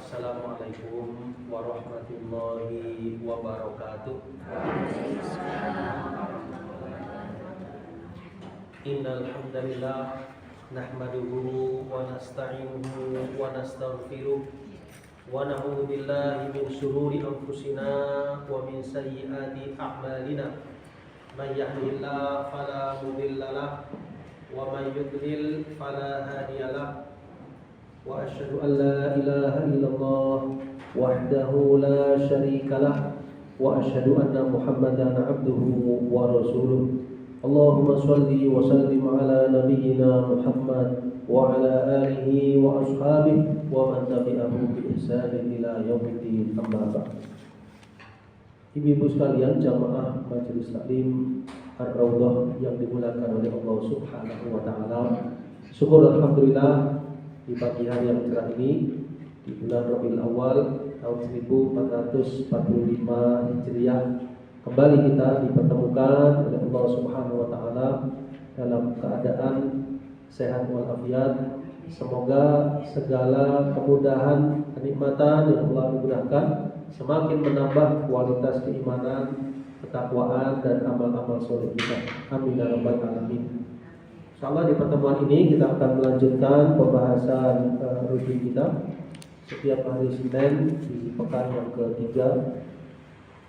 Assalamualaikum warahmatullahi wabarakatuh. Innal hamdalillah nahmaduhu wa nasta'inuhu wa nastaghfiruh wa na'udzu billahi min shururi anfusina wa min sayyiati a'malina. May yahdihillahu fala mudilla lahu wa may yudlil fala hadiyalah. Wa asyhadu an la ilaha illallah wahdahu la syarika lah wa asyhadu anna Muhammadan abduhu wa rasuluh. Allahumma shalli wa sallim ala nabiyyina Muhammad wa ala alihi wa ashabihi wa man tabi'ahum bi ihsanin ila yaumiddin. Amma ba'd. Ibu-ibu sekalian, jamaah Majelis Taklim Ar-Raudhah yang dimuliakan oleh Allah Subhanahu wa taala. Syukur alhamdulillah di pagi hari yang cerah ini di bulan Rabiul Awal tahun 1445 Hijriah kembali kita dipertemukan oleh Allah Subhanahu wa taala dalam keadaan sehat walafiat. Semoga segala kemudahan, kenikmatan yang Allah anugerahkan semakin menambah kualitas keimanan, ketakwaan dan amal-amal soleh kita. Amin ya rabbal alamin. Insyaallah di pertemuan ini kita akan melanjutkan pembahasan rutin kita setiap hari Senin di pekan yang ketiga,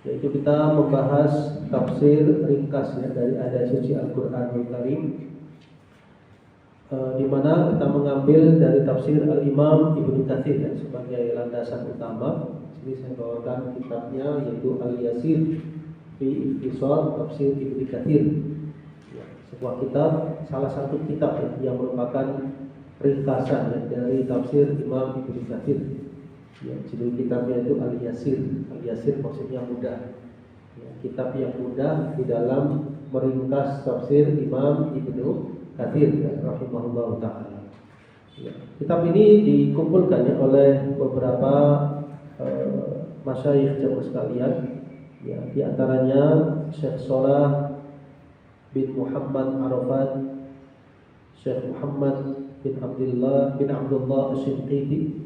yaitu kita membahas tafsir ringkasnya dari ayat suci Al-Qur'anul Karim, di mana kita mengambil dari tafsir Al-Imam Ibnu Katsir sebagai landasan utama. Jadi saya bawakan kitabnya yaitu Al-Yasir fi Ikhtisar Tafsir Ibnu Katsir. Sebuah kitab, salah satu kitab yang merupakan ringkasan dari tafsir Imam Ibnu Katsir. Judul kitabnya itu Al-Yasir. Al-Yasir maksudnya mudah. Kitab yang mudah di dalam meringkas tafsir Imam Ibnu Katsir rahimahullah taala. Kitab ini dikumpulkan oleh beberapa masyayikh jamaah sekalian. Di antaranya Syekh Shalah bin Muhammad Arafat, Syekh Muhammad bin Abdullah Asy-Shinqiti,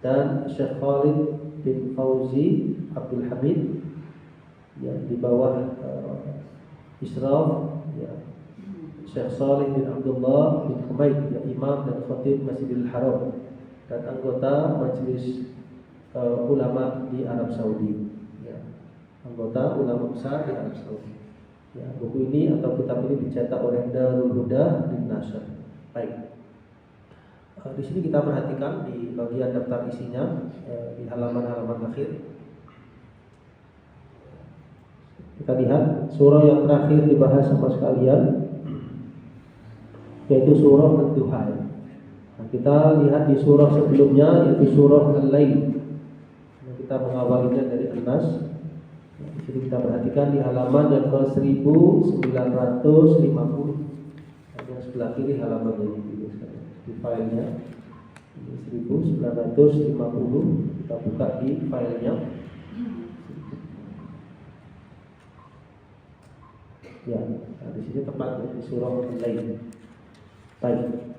dan Syekh Khalid bin Fauzi Abdul Hamid, di bawah Israf, Syekh Salih bin Abdullah bin Humaid, imam dan khatib Masjidil Haram dan anggota Majelis Ulama di Arab Saudi, anggota ulama besar di Arab Saudi. Buku ini atau kitab ini dicetak oleh Darul Huda bin Nasr. Baik. Di sini kita perhatikan di bagian daftar isinya, di halaman-halaman akhir. Kita lihat surah yang terakhir dibahas sama sekalian, yaitu surah Ad-Duha. Kita lihat di surah sebelumnya yaitu surah Al-Lail. Kita mengawalinya dari An-Nas. Jadi kita perhatikan di halaman yang ke 1950. Yang sebelah kiri halaman ini di filenya. 1950. Kita buka di filenya. Di sini tepatnya di surah Al-Lail. Baik.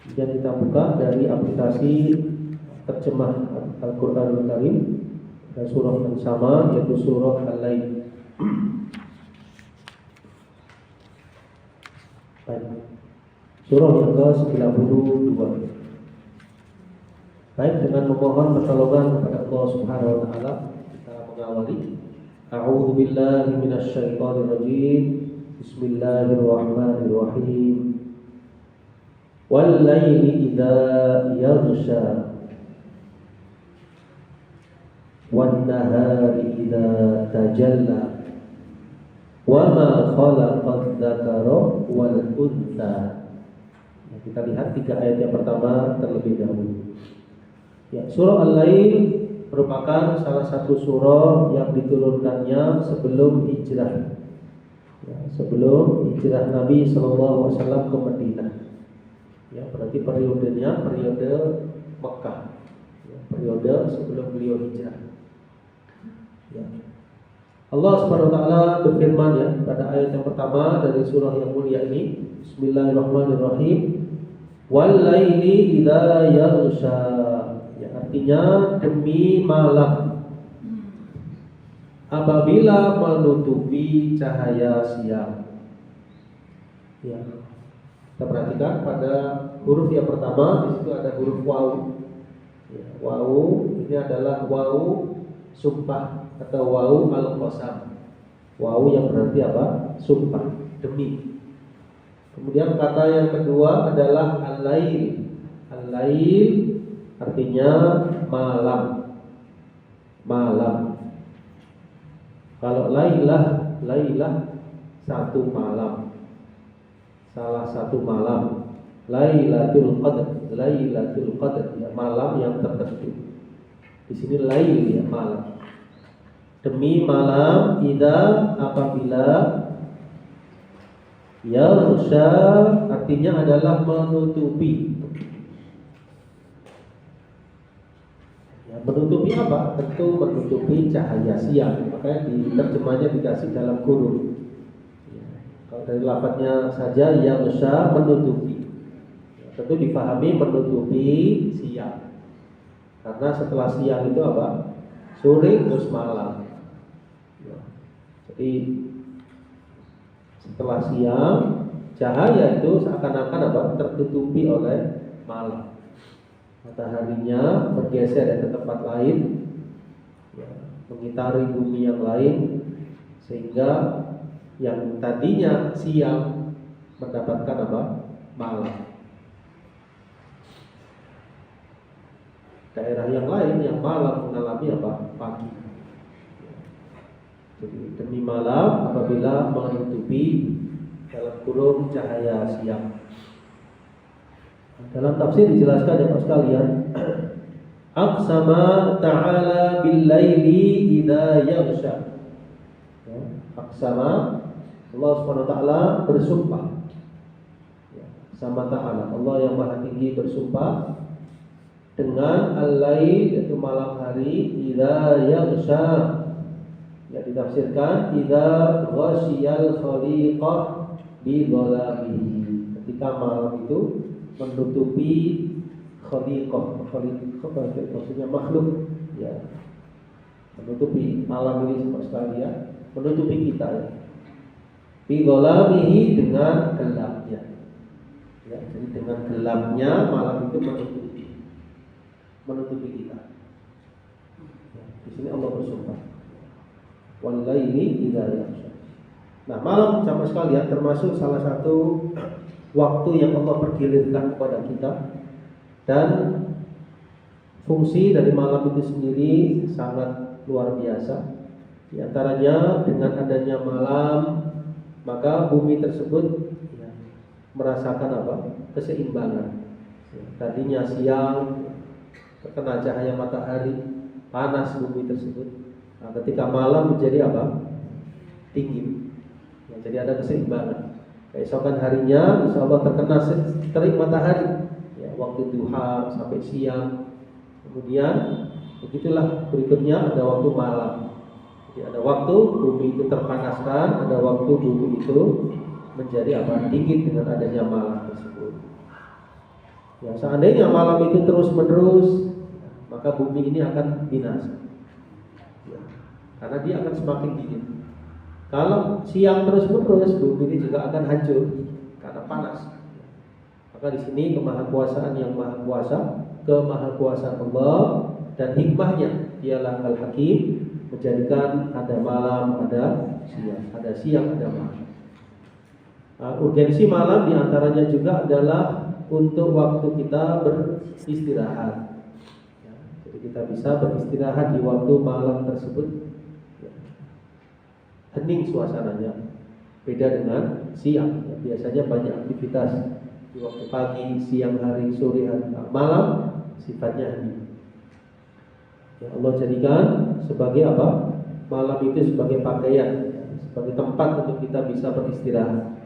Kemudian kita buka dari aplikasi terjemah Al-Qur'anul Karim. Surah yang sama yaitu surah Al-Lail. Baik. Surah yang ke-92. Baik, dengan memohon pertolongan kepada Allah Subhanahu wa taala kita mengawali. A'udzu billahi minasy syaithanir rajim. Bismillahirrahmanirrahim. Wal laili idza yaghsha wan nahari idza tajalla wa ma khalaqadz dzakara wal untha. Kita lihat 3 ayat yang pertama terlebih dahulu. Surah Al-Lail merupakan salah satu surah yang diturunkannya sebelum hijrah. Sebelum hijrah Nabi sallallahu alaihi wasallam ke Madinah. Berarti periodenya periode Mekah. Periode sebelum beliau hijrah. Allah Subhanahu wa taala berfirman pada ayat yang pertama dari surah yang mulia ini, Bismillahirrahmanirrahim. Wal laili idza yaghsha. artinya demi malam apabila menutupi cahaya siang. Ya. Kita perhatikan pada huruf yang pertama, di situ ada huruf waw. Ya, waw ini adalah waw sumpah atau waw al-qasam. Waw yang berarti apa? Sumpah, demi. Kemudian kata yang kedua adalah al-lail. Al-lail artinya malam. Malam. Kalau lailah, lailah satu malam. Salah satu malam. Lailatul Qadar, Lailatul Qadar, ya, malam yang tertentu. Di sini lail ya malam. Demi malam idza apabila yarsha artinya adalah menutupi. Ya, menutupi apa? Tentu menutupi cahaya siang. Makanya di terjemahnya dikasih dalam kurung. Ya, kalau dari lafadznya saja yarsha menutupi. Tentu difahami menutupi siang. Karena setelah siang itu apa? Sore terus malam. Ya. Jadi setelah siang cahaya itu seakan-akan apa? Tertutupi oleh malam. Mataharinya bergeser ke tempat lain, ya, mengitari bumi yang lain, sehingga yang tadinya siang mendapatkan apa? Malam. Daerah yang lain yang malam mengalami apa? Pagi. Jadi demi malam apabila menutupi dalam kurung cahaya siang. Dalam tafsir dijelaskan ya Pak sekalian, aqsama ta'ala bil laili idza yaghsha. Ya, aqsama Allah Subhanahu wa taala bersumpah. Ya, sama ta'ala Allah yang Maha Tinggi bersumpah dengan al-lail yaitu malam hari idza yaghsha. Ya ditafsirkan idza ghasyiyal khaliqah bi dhalamihi. Ketika malam itu menutupi khaliqah. Khaliqah maksudnya makhluk, ya. Menutupi malam ini sama sekali ya, menutupi kita ya. Bi dhalamihi dengan gelapnya. Ya, jadi dengan gelapnya malam itu menutupi kita. Ya, di sini Allah bersumpah. Wal laili idza yaghsha. Nah, malam sama sekalian termasuk salah satu waktu yang Allah pergilirkan kepada kita, dan fungsi dari malam itu sendiri sangat luar biasa. Di antaranya dengan adanya malam maka bumi tersebut ya, merasakan apa? Keseimbangan. Ya, tadinya siang terkena cahaya matahari, panas bumi tersebut. Nah, ketika malam menjadi apa? Dingin. Ya, jadi ada keseimbangan. Keesokan harinya insya Allah terkena terik matahari ya, waktu duha sampai siang. Kemudian begitulah berikutnya ada waktu malam. Jadi ada waktu bumi itu terpanaskan, ada waktu bumi itu menjadi apa? Dingin dengan adanya malam tersebut. Ya, seandainya malam itu terus menerus, maka bumi ini akan binasa ya, karena dia akan semakin dingin. Kalau siang terus menerus, bumi ini juga akan hancur karena panas. Maka di sini kemahakuasaan yang maha kuasa, kemahakuasaan Allah dan hikmahnya dialah Al-Hakim, menjadikan ada malam, ada siang, ada malam. Urgensi malam diantaranya juga adalah untuk waktu kita beristirahat. Ya, jadi kita bisa beristirahat di waktu malam tersebut. Ya, hening suasananya, beda dengan siang. Ya, biasanya banyak aktivitas di waktu pagi, siang hari, sore hari, malam sifatnya hening. Ya, Allah jadikan sebagai apa? Malam itu sebagai pakaian, ya, sebagai tempat untuk kita bisa beristirahat.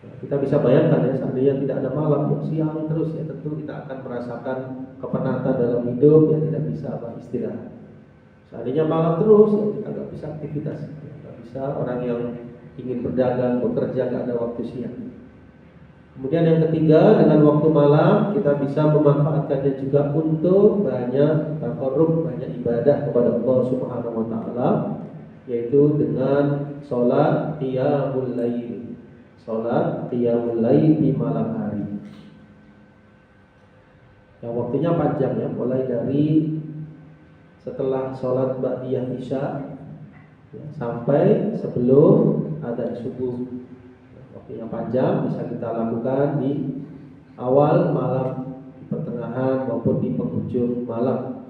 Ya, kita bisa bayangkan ya, seandainya tidak ada malam, ya, siang terus ya, tentu kita akan merasakan kepenatan dalam hidup, ya tidak bisa istirahat. Seandainya malam terus, ya kita nggak bisa aktivitas, ya, nggak bisa orang yang ingin berdagang, bekerja nggak ada waktu siang. Kemudian yang ketiga, dengan waktu malam kita bisa memanfaatkannya juga untuk banyak takarrub, banyak ibadah kepada Allah Subhanahu wa taala, yaitu dengan salat qiyamul lail. Salat qiyamul lail di malam hari. Yang waktunya panjang ya, mulai dari setelah salat ba'diyah isya ya, sampai sebelum adzan subuh. Waktunya panjang, bisa kita lakukan di awal malam, di pertengahan maupun di penghujung malam.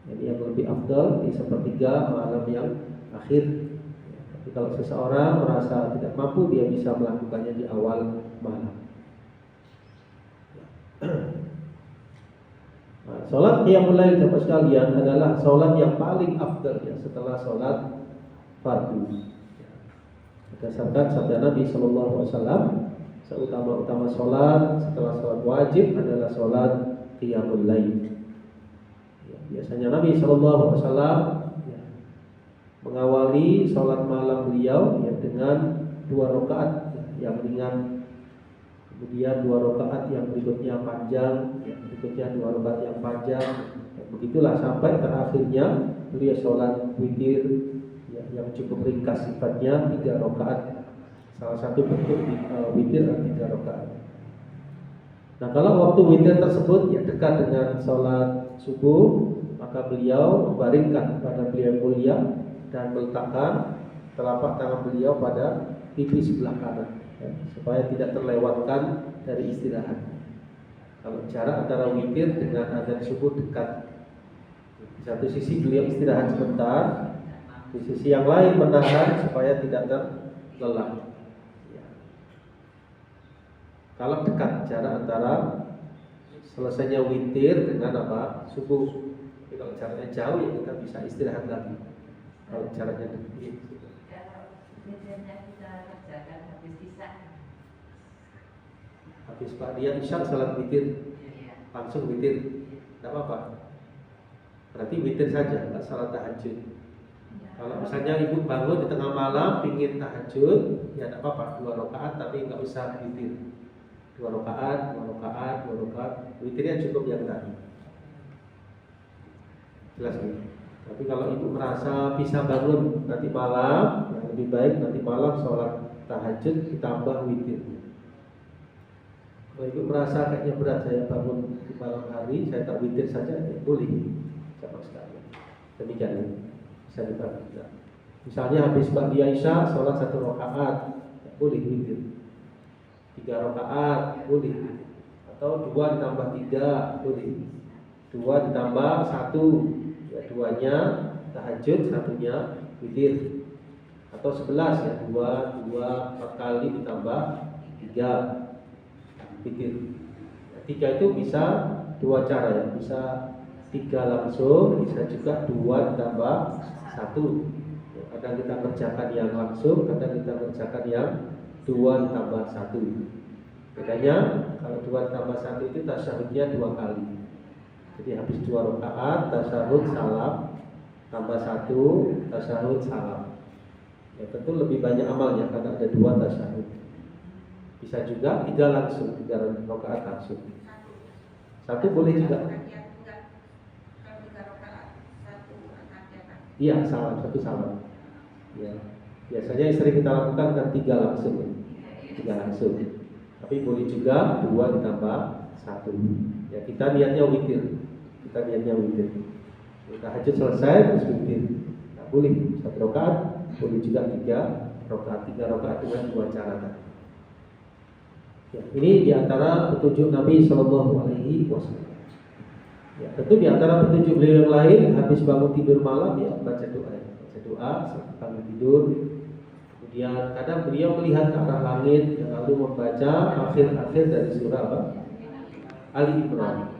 Jadi yang lebih afdal di sepertiga malam yang akhir. Tapi kalau seseorang merasa tidak mampu, dia bisa melakukannya di awal malam. Nah, sholat qiyamul lail Bapak sekalian adalah sholat yang paling afdal ya, setelah sholat fardu. Berdasarkan sabda Nabi Sallallahu Alaihi Wasallam, seutama-utama sholat setelah sholat wajib adalah sholat qiyamul lail. Ya, biasanya Nabi Sallallahu Alaihi Wasallam ya, mengawali sholat malam beliau ya, dengan 2 rakaat ya, yang ringan, kemudian 2 rakaat yang berikutnya panjang, ya, berikutnya 2 rakaat yang panjang. Ya, begitulah sampai terakhirnya beliau sholat witir yang cukup ringkas sifatnya 3 rakaat. Salah satu bentuk witir 3 rakaat. Nah, kalau waktu witir tersebut ya dekat dengan sholat subuh, maka beliau membaringkan badan beliau mulia dan meletakkan telapak tangan beliau pada pipi sebelah kanan ya, supaya tidak terlewatkan dari istirahat. Kalau jarak antara witir dengan adzan subuh dekat, di satu sisi beliau istirahat sebentar, di sisi yang lain menahan supaya tidak terlelap. Ya. Kalau dekat jarak antara selesainya witir dengan subuh. Tapi kalau jaraknya jauh ya kita bisa istirahat lagi. Kalau jaraknya dekat. Kalau witirnya kita kerjakan habis isya. Habis Pak dia isya salat witir, langsung witir, tidak apa-apa. Berarti witir saja, nggak salat tahajud. Kalau misalnya ibu bangun di tengah malam pingin tahajud, ya tidak apa-apa 2 rakaat tapi nggak usah witir. 2 rakaat, 2 rakaat, 2 rakaat, witirnya cukup yang tadi. Jelas ya? Tapi kalau ibu merasa bisa bangun nanti malam, ya lebih baik nanti malam sholat tahajud ditambah witir. Kalau ibu merasa kayaknya berat saya bangun di malam hari, saya tak witir saja, ya boleh. Sama sekali. Demikian ya. Bisa dibagi. Misalnya habis ba'diyah isya sholat 1 rakaat, ya, boleh witir. 3 rakaat boleh, atau 2 ditambah 3 boleh, 2 ditambah 1 ya, 2-nya tahajud, 1-nya witir, atau 11 ya, 2 4 kali ditambah 3 witir. 3 itu bisa 2 cara ya, bisa 3 langsung, bisa juga 2 ditambah 1. Kadang kita kerjakan yang langsung, kadang kita kerjakan yang 2 ditambah 1. Bedanya kalau 2 ditambah 1 itu tasyahudnya 2 kali. Jadi habis 2 rakaat tasyahud salam, tambah 1 tasyahud salam. Ya tentu lebih banyak amalnya karena ada 2 tasyahud. Bisa juga 3 langsung, 3 rakaat langsung. 1 boleh juga. Iya, salam, 1 salam. Ya. Biasanya sering kita lakukan kan 3 langsung. 3 langsung. Tapi boleh juga 2 ditambah 1. Ya, kita niatnya witir. Kita niatnya witir. Tahajud selesai terus witir. Nah, boleh 1 rakaat, boleh juga 3 rakaat. 3 rakaat dengan 2 cara tadi. Ya, ini diantara petunjuk Nabi Sallallahu Alaihi Wasallam. Ya, tentu diantara petunjuk beliau yang lain, habis bangun tidur malam ya baca doa, sambil tidur. Kemudian kadang beliau melihat ke arah langit lalu membaca akhir-akhir dari surah Ali Imran.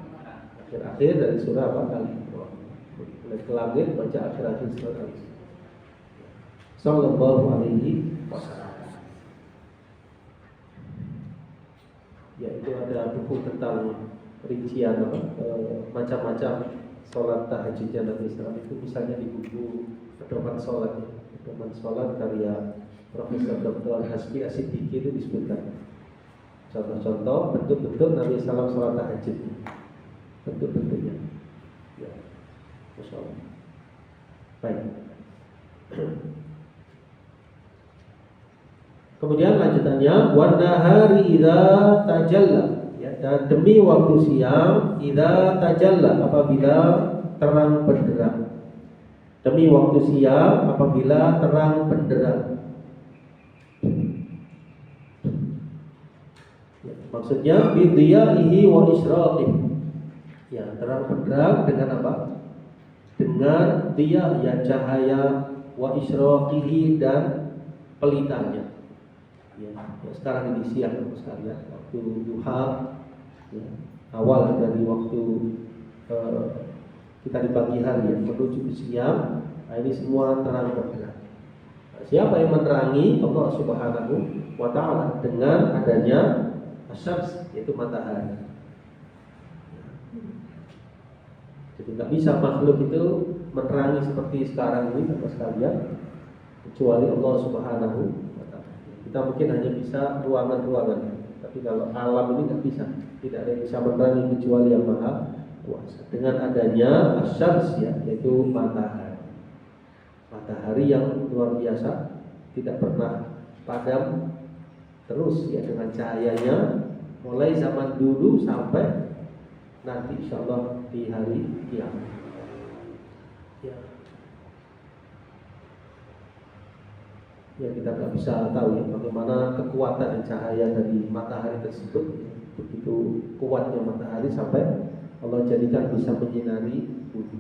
Akhir-akhir dari surah Ali Imran. Mulai ke langit baca akhir-akhir surah Ali Imran. Sallallahu Alaihi Wasallam. Ya, itu ada buku tentang rincian macam-macam sholat tahajudnya Nabi SAW. Itu misalnya di buku pedoman sholat ya. Pedoman sholat karya Profesor Dr. Hasbi As-Siddiqi itu disebutkan Contoh-contoh bentuk-bentuk Nabi SAW sholat tahajud, bentuk-bentuknya. Ya, Masya Allah. Baik. Kemudian lanjutannya, wan nahari idza tajalla, ya, dan demi waktu siang idza tajalla, apabila terang benderang. Demi waktu siang apabila terang benderang. Ya, maksudnya bidiyaihi wa isyraqih. Ya, terang benderang dengan apa? Dengan dia, ya, cahaya, wa isroqihi, dan pelitanya. Ya, sekarang ini siang sekalian, waktu duha, ya, awal dari waktu kita di pagi hari, ya, menuju ke siang. Nah, ini semua terang benderang. Nah, siapa yang menerangi? Allah Subhanahu wa Ta'ala dengan adanya asyams, yaitu matahari. Jadi nggak bisa makhluk itu menerangi seperti sekarang ini, teman sekalian, kecuali Allah Subhanahu wa Ta'ala. Kita mungkin hanya bisa ruangan-ruangan, tapi kalau alam ini nggak bisa. Tidak ada yang bisa menerangi kecuali yang Maha Kuasa. Dengan adanya asyams, ya, yaitu matahari. Matahari yang luar biasa, tidak pernah padam, terus, ya, dengan cahayanya mulai zaman dulu sampai nanti insyaallah di hari kiamat. Ya. Ya, kita nggak bisa tahu, ya, bagaimana kekuatan dan cahaya dari matahari tersebut. Begitu kuatnya matahari sampai Allah jadikan bisa menyinari bumi.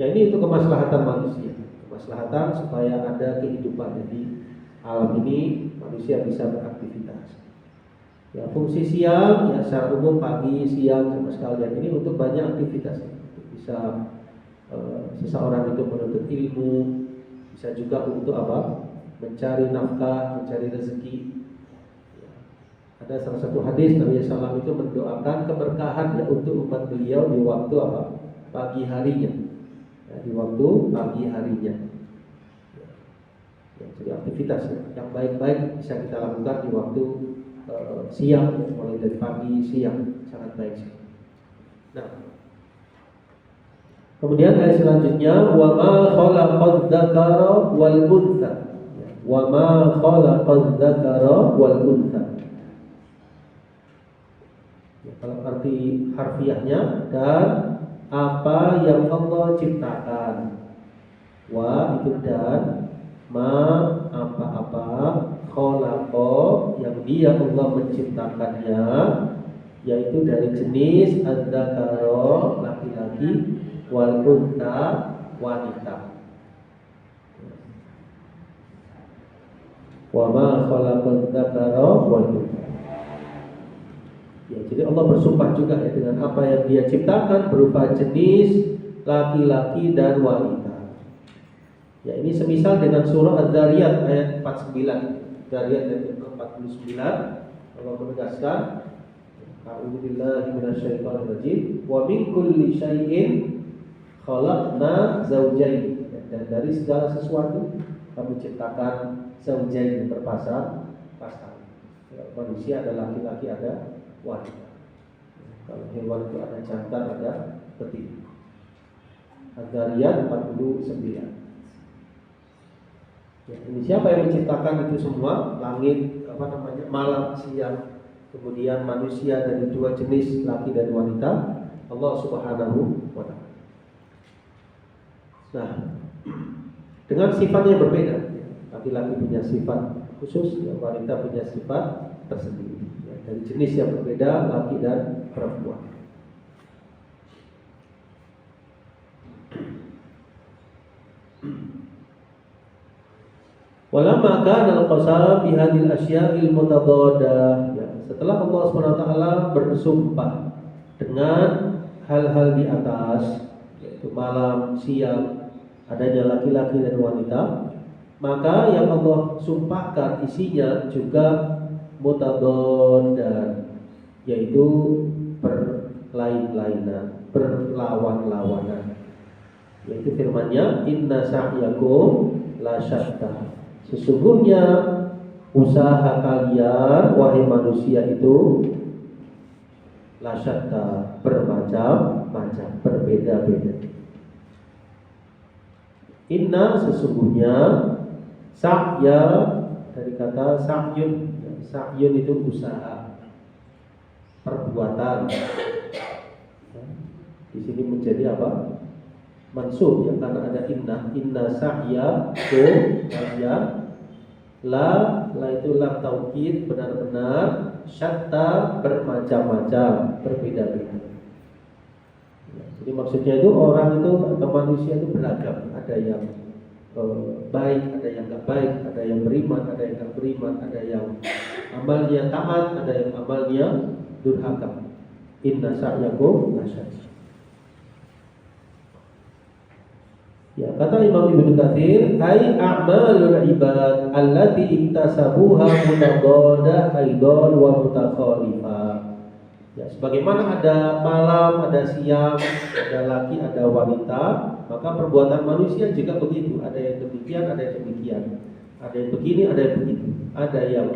Ya, ini untuk kemaslahatan manusia, kemaslahatan supaya ada kehidupan. Jadi alam ini manusia bisa beraktivitas. Ya, fungsi siang, ya, secara umum pagi, siang, sama sekalian ini untuk banyak aktivitas. Bisa seseorang itu menuntut ilmu, bisa juga untuk apa? Mencari nafkah, mencari rezeki. Ya. Ada salah satu hadis Nabi SAW itu mendoakan keberkahan, ya, untuk umat beliau di waktu apa? Pagi harinya. Ya, di waktu pagi harinya. Ya, jadi aktivitas, ya, yang baik-baik bisa kita lakukan di waktu siang, ya, mulai dari pagi, siang, sangat baik. Nah, kemudian ayat selanjutnya, wa ma khalaqadz dzakara wal untha. Wa ma khalaqadz dzakara wal untha. Ya, kalau arti harfiahnya, dan apa yang Allah ciptakan. Wa itu dan, ma apa-apa, khalaqa yang dia Allah menciptakannya, yaitu dari jenis adzakara laki-laki, wal untha wanita. Wa ma khalaqadz dzakara wal untha. Ya, jadi Allah bersumpah juga, ya, dengan apa yang dia ciptakan berupa jenis laki-laki dan wanita. Ya, ini semisal dengan surah Az-Zariyat ayat 49. Zariyat ayat 49, Allah menegaskan, a'udzubillahi minasyaitonir rajim, wa min kulli syai'in khalaqna zawjayn. Dan dari segala sesuatu kami ciptakan zawjayn, berpasangan. Manusia ada laki-laki, ada wanita. Kalau hewan itu ada jantan, ada betina. Az-Zariyat 49. Ya, ini siapa yang menciptakan itu semua? Langit, malam, siang, kemudian manusia dari dua jenis laki dan wanita, Allah Subhanahu wa Ta'ala. Nah, dengan sifat yang berbeda, ya, laki-laki punya sifat khusus, ya, wanita punya sifat tersendiri, ya, dari jenis yang berbeda, laki dan perempuan. Walamma kana al-qasam bi hadhil asya'il mutadadah. Ya, setelah Allah SWT bersumpah dengan hal-hal di atas, yaitu malam, siang, adanya laki-laki dan wanita, maka yang Allah sumpahkan isinya juga mutadadah, yaitu berlain-lainan, berlawan-lawanan. Yaitu firman-Nya, inna sa'yakum la syatta. Sesungguhnya usaha kalian wahai manusia itu lasyatta, bermacam-macam, berbeda-beda. Inna, sesungguhnya, sa'ya dari kata sa'yun. Sa'yun itu usaha, perbuatan. Di sini menjadi apa? Mansub ya, karena ada inna sa'ya tu kalian. La itu lam taukid, benar-benar, syatta, bermacam-macam, berbeda-beda. Jadi maksudnya itu orang itu atau manusia itu beragam. Ada yang baik, ada yang nggak baik, ada yang beriman, ada yang nggak beriman, ada yang amalnya taat, ada yang amalnya durhaka. Inna sa'yakum lasyattaa. Ya, kata Imam Ibnu Katsir, ai a'malul ibad allati iktasabuha mutadada aidan wa mutakhalifah. Ya, sebagaimana ada malam, ada siang, ada laki, ada wanita, maka perbuatan manusia juga begitu. Ada yang demikian, ada yang demikian. Ada yang begini, ada yang begitu. Ada yang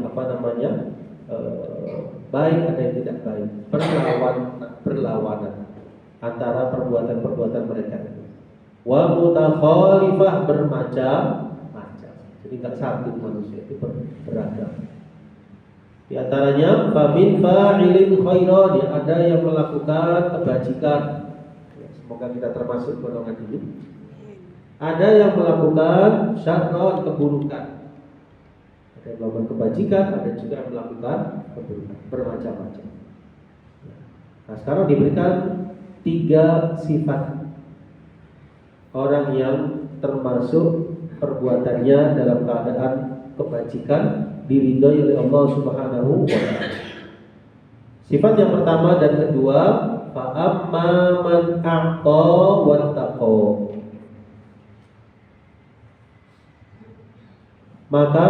baik, ada yang tidak baik. Berlawanan antara perbuatan-perbuatan mereka. Wa mutakhalifah, bermacam-macam. Jadi enggak satu manusia, itu beragam. Di antaranya famin fa'ilin khairan, ada yang melakukan kebajikan. Ya, semoga kita termasuk golongan ini. Ada yang melakukan syarron, keburukan. Ada yang melakukan kebajikan, ada juga yang melakukan keburukan, bermacam-macam. Nah, sekarang diberikan 3 sifat orang yang termasuk perbuatannya dalam keadaan kebajikan diridhai oleh Allah Subhanahu wa ta'ala. Sifat yang pertama dan kedua, fa amma man a'ta wattaqa. Maka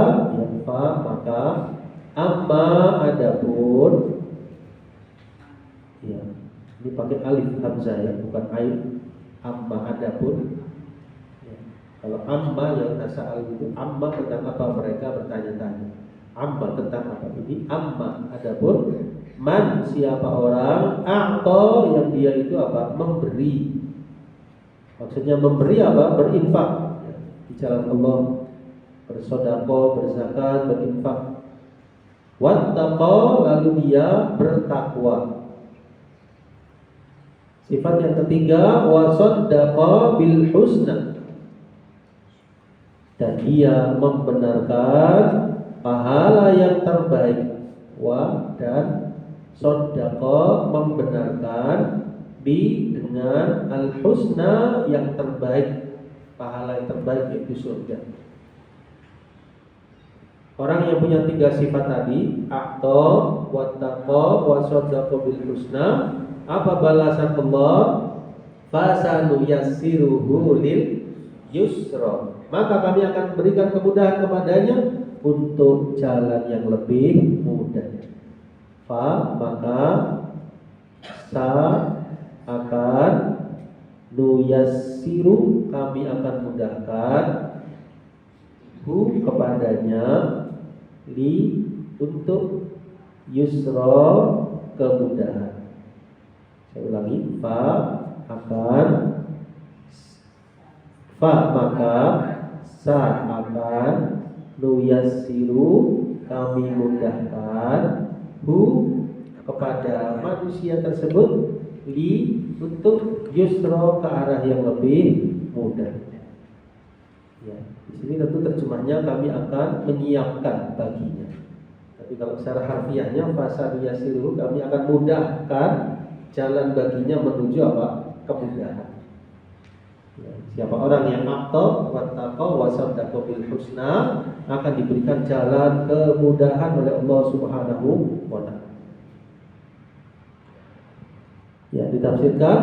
amma adapun, ya, ini pakai alif hamzah ya, bukan ain. Amma adapun, ya. Kalau amma yang tasa'al itu, amma tentang apa mereka bertanya-tanya. Amma tentang apa ini? Amma adapun, man siapa orang, a'ta yang dia itu apa? Memberi. Maksudnya memberi apa? Berinfak ya, di jalan Allah, bersedekah, berzakat, berinfak. Wattaqa, lalu dia bertakwa. Sifat yang ketiga, wasaddaqa bil husna, dan dia membenarkan pahala yang terbaik. Dan saddaqa, membenarkan dengan al husna, yang terbaik, pahala yang terbaik yaitu surga. Orang yang punya 3 sifat tadi, a'ta, wattaqa, wasaddaqa bil husna, apa balasan Allah? Fasanu yassiruhu lil yusra, maka kami akan berikan kemudahan kepadanya untuk jalan yang lebih mudah. Maka sa akan nuyassiru, kami akan mudahkan kepadanya untuk yusra, kemudahan. Saya ulangi, maka sa akan nuyassiru, kami mudahkan kepada manusia tersebut untuk yusra, ke arah yang lebih mudah. Ya, di sini tentu terjemahnya kami akan menyiapkan baginya. Tapi kalau secara harfiahnya fasa nuyassiru, kami akan mudahkan jalan baginya menuju apa? Kemudahan. Ya, siapa orang yang a'ta wattaqa wasaddaqa bil husna akan diberikan jalan kemudahan oleh Allah Subhanahu wa ta'ala. Ya, ditafsirkan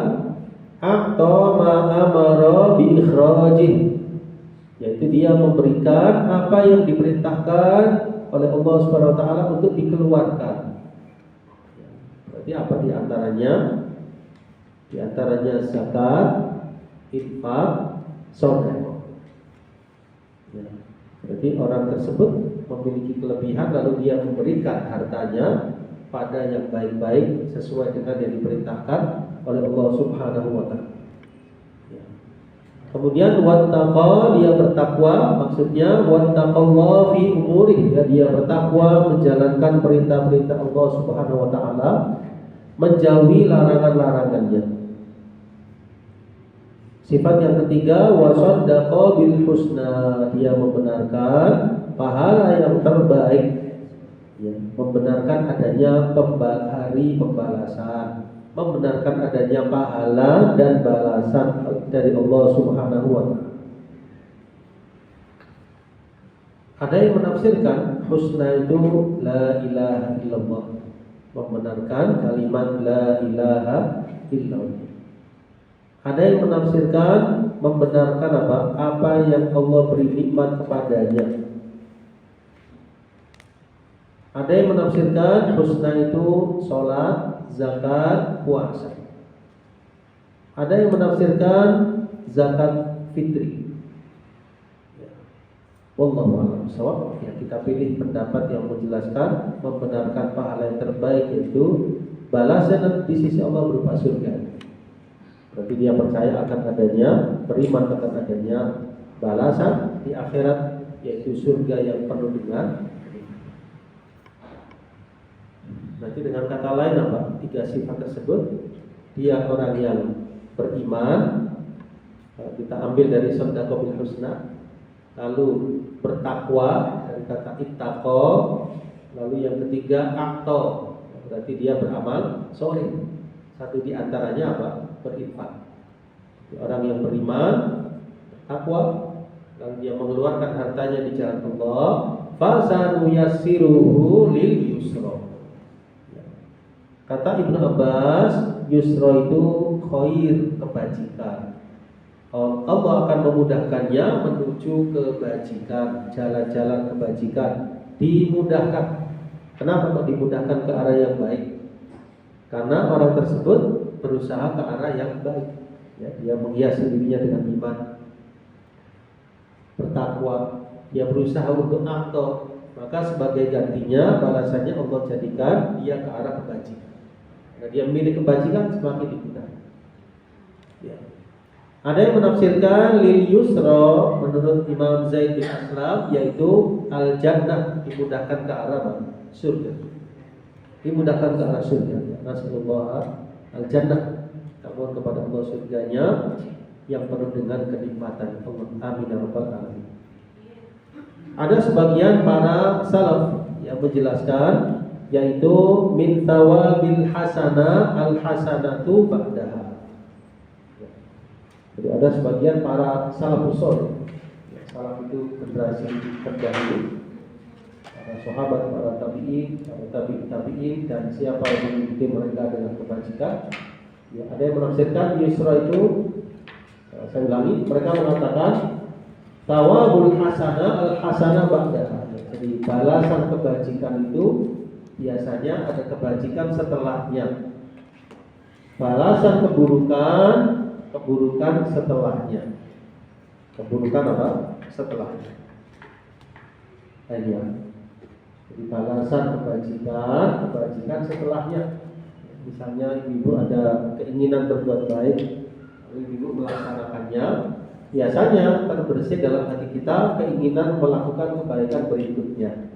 a'ta ma amara bi ikhrajih, yaitu dia memberikan apa yang diperintahkan oleh Allah Subhanahu wa ta'ala untuk dikeluarkan. Berarti apa di antaranya? Di antaranya zakat, infak, sedekah. Ya. Jadi orang tersebut memiliki kelebihan lalu dia memberikan hartanya pada yang baik-baik sesuai dengan yang diperintahkan oleh Allah Subhanahu wa taala. Ya. Kemudian wattaqa, dia bertakwa, maksudnya wattaqallahu fi umuri, ya, dia bertakwa menjalankan perintah-perintah Allah Subhanahu wa taala, menjauhi larangan-larangannya. Sifat yang ketiga, wasaddaqa bil husna, dia membenarkan pahala yang terbaik, ya, membenarkan adanya hari pembalasan, membenarkan adanya pahala dan balasan dari Allah Subhanahu wa taala. Ada yang menafsirkan husna itu la ilaha illallah, membenarkan kalimat la ilaha illallah. Ada yang menafsirkan membenarkan apa yang Allah beri nikmat kepadanya. Ada yang menafsirkan husna itu sholat, zakat, puasa. Ada yang menafsirkan zakat fitri. Wallahu a'lam bishawab. Ya, kita pilih pendapat yang menjelaskan membenarkan pahala yang terbaik, yaitu balasan di sisi Allah berupa surga. Berarti dia percaya akan adanya, beriman akan adanya balasan di akhirat, yaitu surga yang penuh dengan. Nanti dengan kata lain apa? Tiga sifat tersebut, dia orang yang beriman, kita ambil dari shaddaqa bil husna, lalu bertakwa dari kata ittaqo, lalu yang ketiga aqto, berarti dia beramal soleh. Satu di antaranya apa? Berinfak. Orang yang beriman, takwa, dan dia mengeluarkan hartanya di jalan Allah, fasanuyassiruhu lil yusra. Kata Ibnu Abbas, yusra itu khair, kebajikan. Allah akan memudahkannya menuju kebajikan, jalan-jalan kebajikan, dimudahkan. Kenapa kok dimudahkan ke arah yang baik? Karena orang tersebut berusaha ke arah yang baik, ya, dia menghiasi dirinya dengan iman, bertakwa, dia berusaha untuk aktor, maka sebagai gantinya balasannya Allah jadikan dia ke arah kebajikan. Nah, dia memilih kebajikan semakin dimudahkan. Ya. Ada yang menafsirkan lil yusra menurut Imam Zaid bin Aslam, yaitu al jannah, dimudahkan ke arah surga. Dimudahkan ke arah surga. Nasallallahu al-jannah, takut kepada Allah surganya yang penuh dengan kenikmatan Allah. Amin ya rabbal alamin. Ada sebagian para salaf yang menjelaskan, yaitu min thawabil hasanah al hasanatu ba'daha. Jadi ada sebagian para salafus saleh, salaf itu generasi terdahulu, para sahabat, para tabi'in, para tabi'in, dan siapa yang mengikuti mereka dengan kebajikan. Ya, ada yang menafsirkan yusra itu, saya ulangi, mereka mengatakan thawabul hasanah al hasanah ba'daha. Jadi balasan kebajikan itu biasanya ada kebajikan setelahnya. Balasan keburukan setelahnya. Keburukan apa? Setelahnya. Ayo. Jadi balasan kebajikan setelahnya. Misalnya ibu ada keinginan berbuat baik, lalu ibu melaksanakannya, biasanya terbersih dalam hati kita keinginan melakukan kebaikan berikutnya.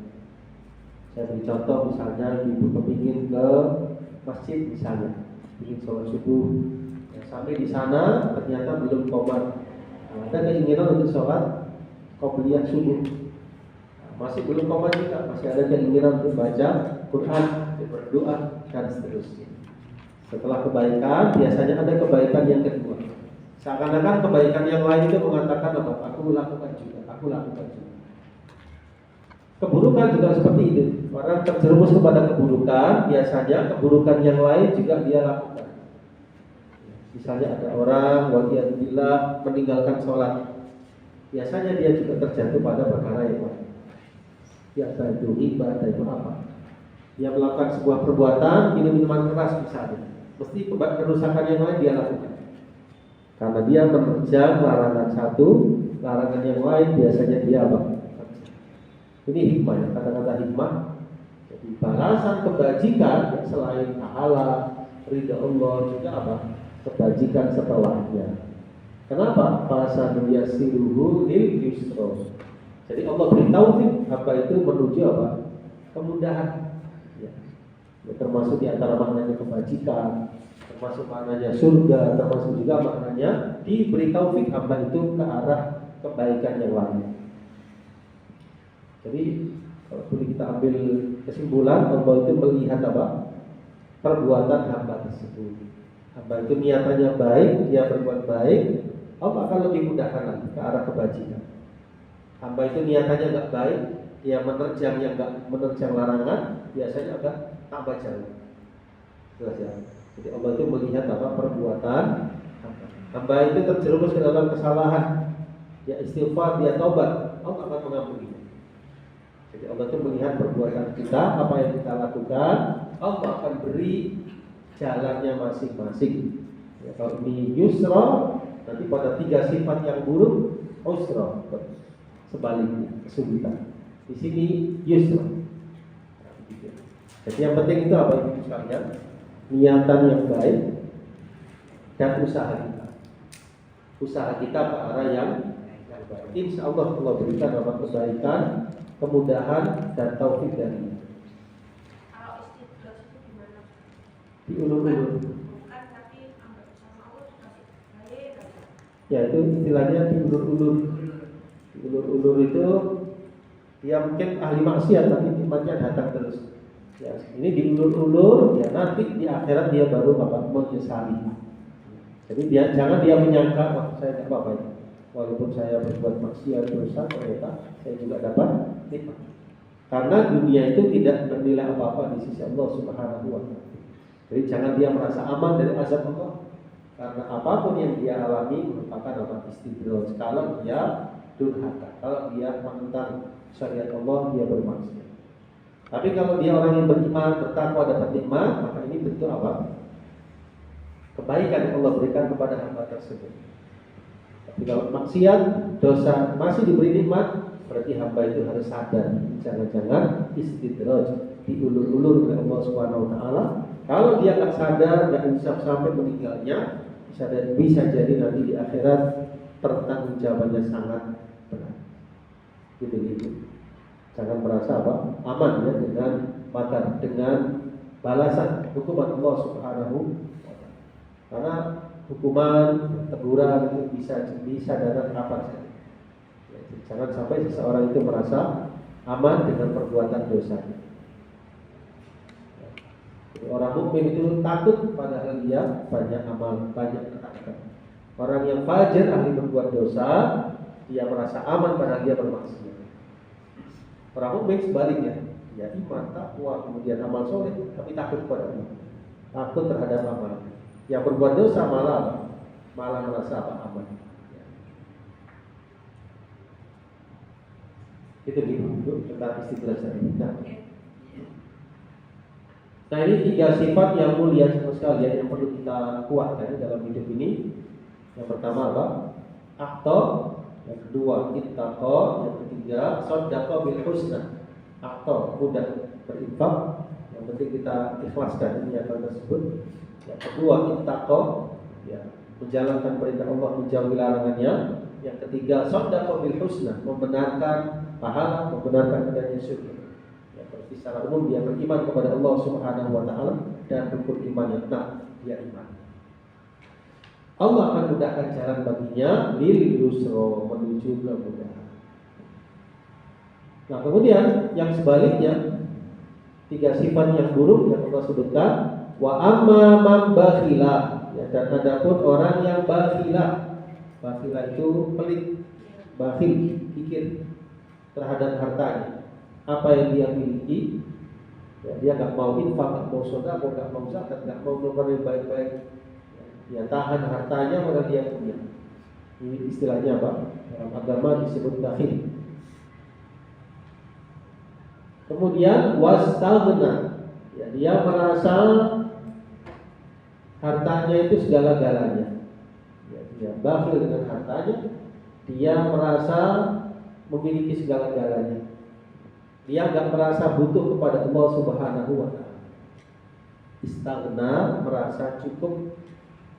Saya beri contoh, misalnya ibu kepingin ke masjid, misalnya ingin sholat subuh, ya, sampai di sana ternyata belum qomat, ada keinginan untuk sholat qobliyah subuh. Masih belum qomat juga, masih ada keinginan untuk baca Quran, berdoa, dan seterusnya. Setelah kebaikan, biasanya ada kebaikan yang kedua. Seakan-akan kebaikan yang lain itu mengatakan apa? Aku lakukan juga. Keburukan juga seperti itu. Orang terjerumus kepada keburukan, biasanya keburukan yang lain juga dia lakukan. Misalnya ada orang waliyadillah meninggalkan sholat, biasanya dia juga terjatuh pada perkara yang lain. Biasa itu riba, itu apa? Dia melakukan sebuah perbuatan, minum minuman keras misalnya, mesti kerusakan yang lain dia lakukan. Karena dia menerjang larangan satu, larangan yang lain biasanya dia apa? Ini hikmah ya, kata-kata hikmah. Jadi balasan kebajikan ya, selain pahala, ridha Allah juga apa? Kebajikan setelahnya. Kenapa? Fasanuyassiruhu lil yusra. Jadi Allah beri taufik apa itu menuju apa? Kemudahan. Ya. Ya, termasuk di antara maknanya kebajikan, termasuk maknanya surga, termasuk juga maknanya diberi taufik hamba itu ke arah kebaikan yang lain. Jadi kalau boleh kita ambil kesimpulan, Allah itu melihat apa? Perbuatan hamba tersebut. Hamba itu niatannya baik, dia berbuat baik, Allah akan lebih mudahkan lagi ke arah kebajikan. Hamba itu niatannya nggak baik, dia menerjang larangan, biasanya agak tambah jauh. Jelas ya. Jadi Allah itu melihat apa perbuatan hamba. Hamba itu terjerumus ke dalam kesalahan, dia istighfar, dia taubat, Allah akan mengampuni. Jadi Allah itu melihat perbuatan kita, apa yang kita lakukan, Allah akan beri jalannya masing-masing. Ya, kalau ini yusra, nanti pada 3 sifat yang buruk, usra, sebaliknya kesulitan. Di sini yusra. Jadi yang penting itu apa itu sekalian? Niatan yang baik dan usaha kita. Usaha kita ke arah yang baik. Insya Allah Allah berikan apa kebaikan, kemudahan dan taufik dari itu. Kalau istiqlal itu gimana? Diulur-ulur. Bukan, tapi sama Allah dikasih baik aja. Ya itu istilahnya diulur-ulur. Diulur-ulur itu dia mungkin ahli maksiat tapi imannya datang terus. Ya, ini diulur-ulur, ya nanti di akhirat dia baru menyesali. Jadi jangan dia menyangka, wah saya tidak apa-apa ya. Walaupun saya berbuat maksiat dosa, ternyata saya juga dapat nikmat. Karena dunia itu tidak bernilai apa-apa di sisi Allah Subhanahu wa Ta'ala. Jadi jangan dia merasa aman dari azab Allah. Karena apapun yang dia alami merupakan apa istidraj. Kalau dia durhaka, kalau dia menentang syariat Allah, dia bermaksiat. Tapi kalau dia orang yang beriman, bertakwa, dapat nikmat, maka ini bentuk apa? Kebaikan yang Allah berikan kepada hamba tersebut. Tapi kalau maksiat, dosa masih diberi nikmat, berarti hamba itu harus sadar, jangan-jangan istidraj, diulur-ulur oleh Allah Subhanahu wa Ta'ala. Kalau dia tak sadar dan insaf sampai meninggalnya, bisa jadi nanti di akhirat pertanggungjawabannya sangat berat. Gitu. Jangan merasa apa? Aman ya dengan balasan hukuman Allah Subhanahu wa Ta'ala. Karena hukuman, teguran itu bisa datang kapan saja. Jangan sampai seseorang itu merasa aman dengan perbuatan dosanya. Jadi orang mukmin itu takut padahal dia banyak amal, banyak ketaatan. Orang yang fajir ahli berbuat dosa, dia merasa aman padahal dia bermaksiat. Orang mukmin sebaliknya, dia iman, takwa, kemudian amal soleh, tapi takut kepada Allah, takut terhadap amal. Yang berbuat dosa malah merasa aman. Itu dulu tentang istiqlal tadi. Nah ini 3 sifat yang mulia sekalian yang perlu kita kuatkan dalam hidup ini. Yang pertama apa? Akto. Yang kedua ittaqo. Yang ketiga shadaqah bil husna. Akto mudah berinfak. Yang penting kita ikhlaskan niatan tersebut. Yang kedua ittaqo, ya menjalankan perintah Allah, menjauhi larangannya. Yang ketiga shadaqah bil husna, membenarkan pahala, membenarkan adanya surga. Ya, berarti secara umum dia beriman kepada Allah Subhanahu wa Ta'ala dan rukun iman yang benar, dia iman. Allah akan mudahkan jalan baginya lil yusra, menuju kemudahan. Nah kemudian yang sebaliknya 3 sifat yang buruk yang Allah sebutkan, wa amma man bakhila, ya, dan adapun orang yang bakhila. Bakhila itu pelit, bakhil, pikir terhadap hartanya. Apa yang dia miliki, ya, dia nggak mau infak, nggak mau sedekah, nggak mau zakat, nggak mau melakukan yang baik-baik. Dia tahan hartanya pada dia punya. Ini istilahnya apa? Dalam agama disebut bakhil. Kemudian wastaghna, ya, dia merasa hartanya itu segala-galanya. Ya, dia bakhil dengan hartanya, dia merasa memiliki segala-galanya. Dia nggak merasa butuh kepada Allah Subhanahu wa taala. Istaghna, merasa cukup,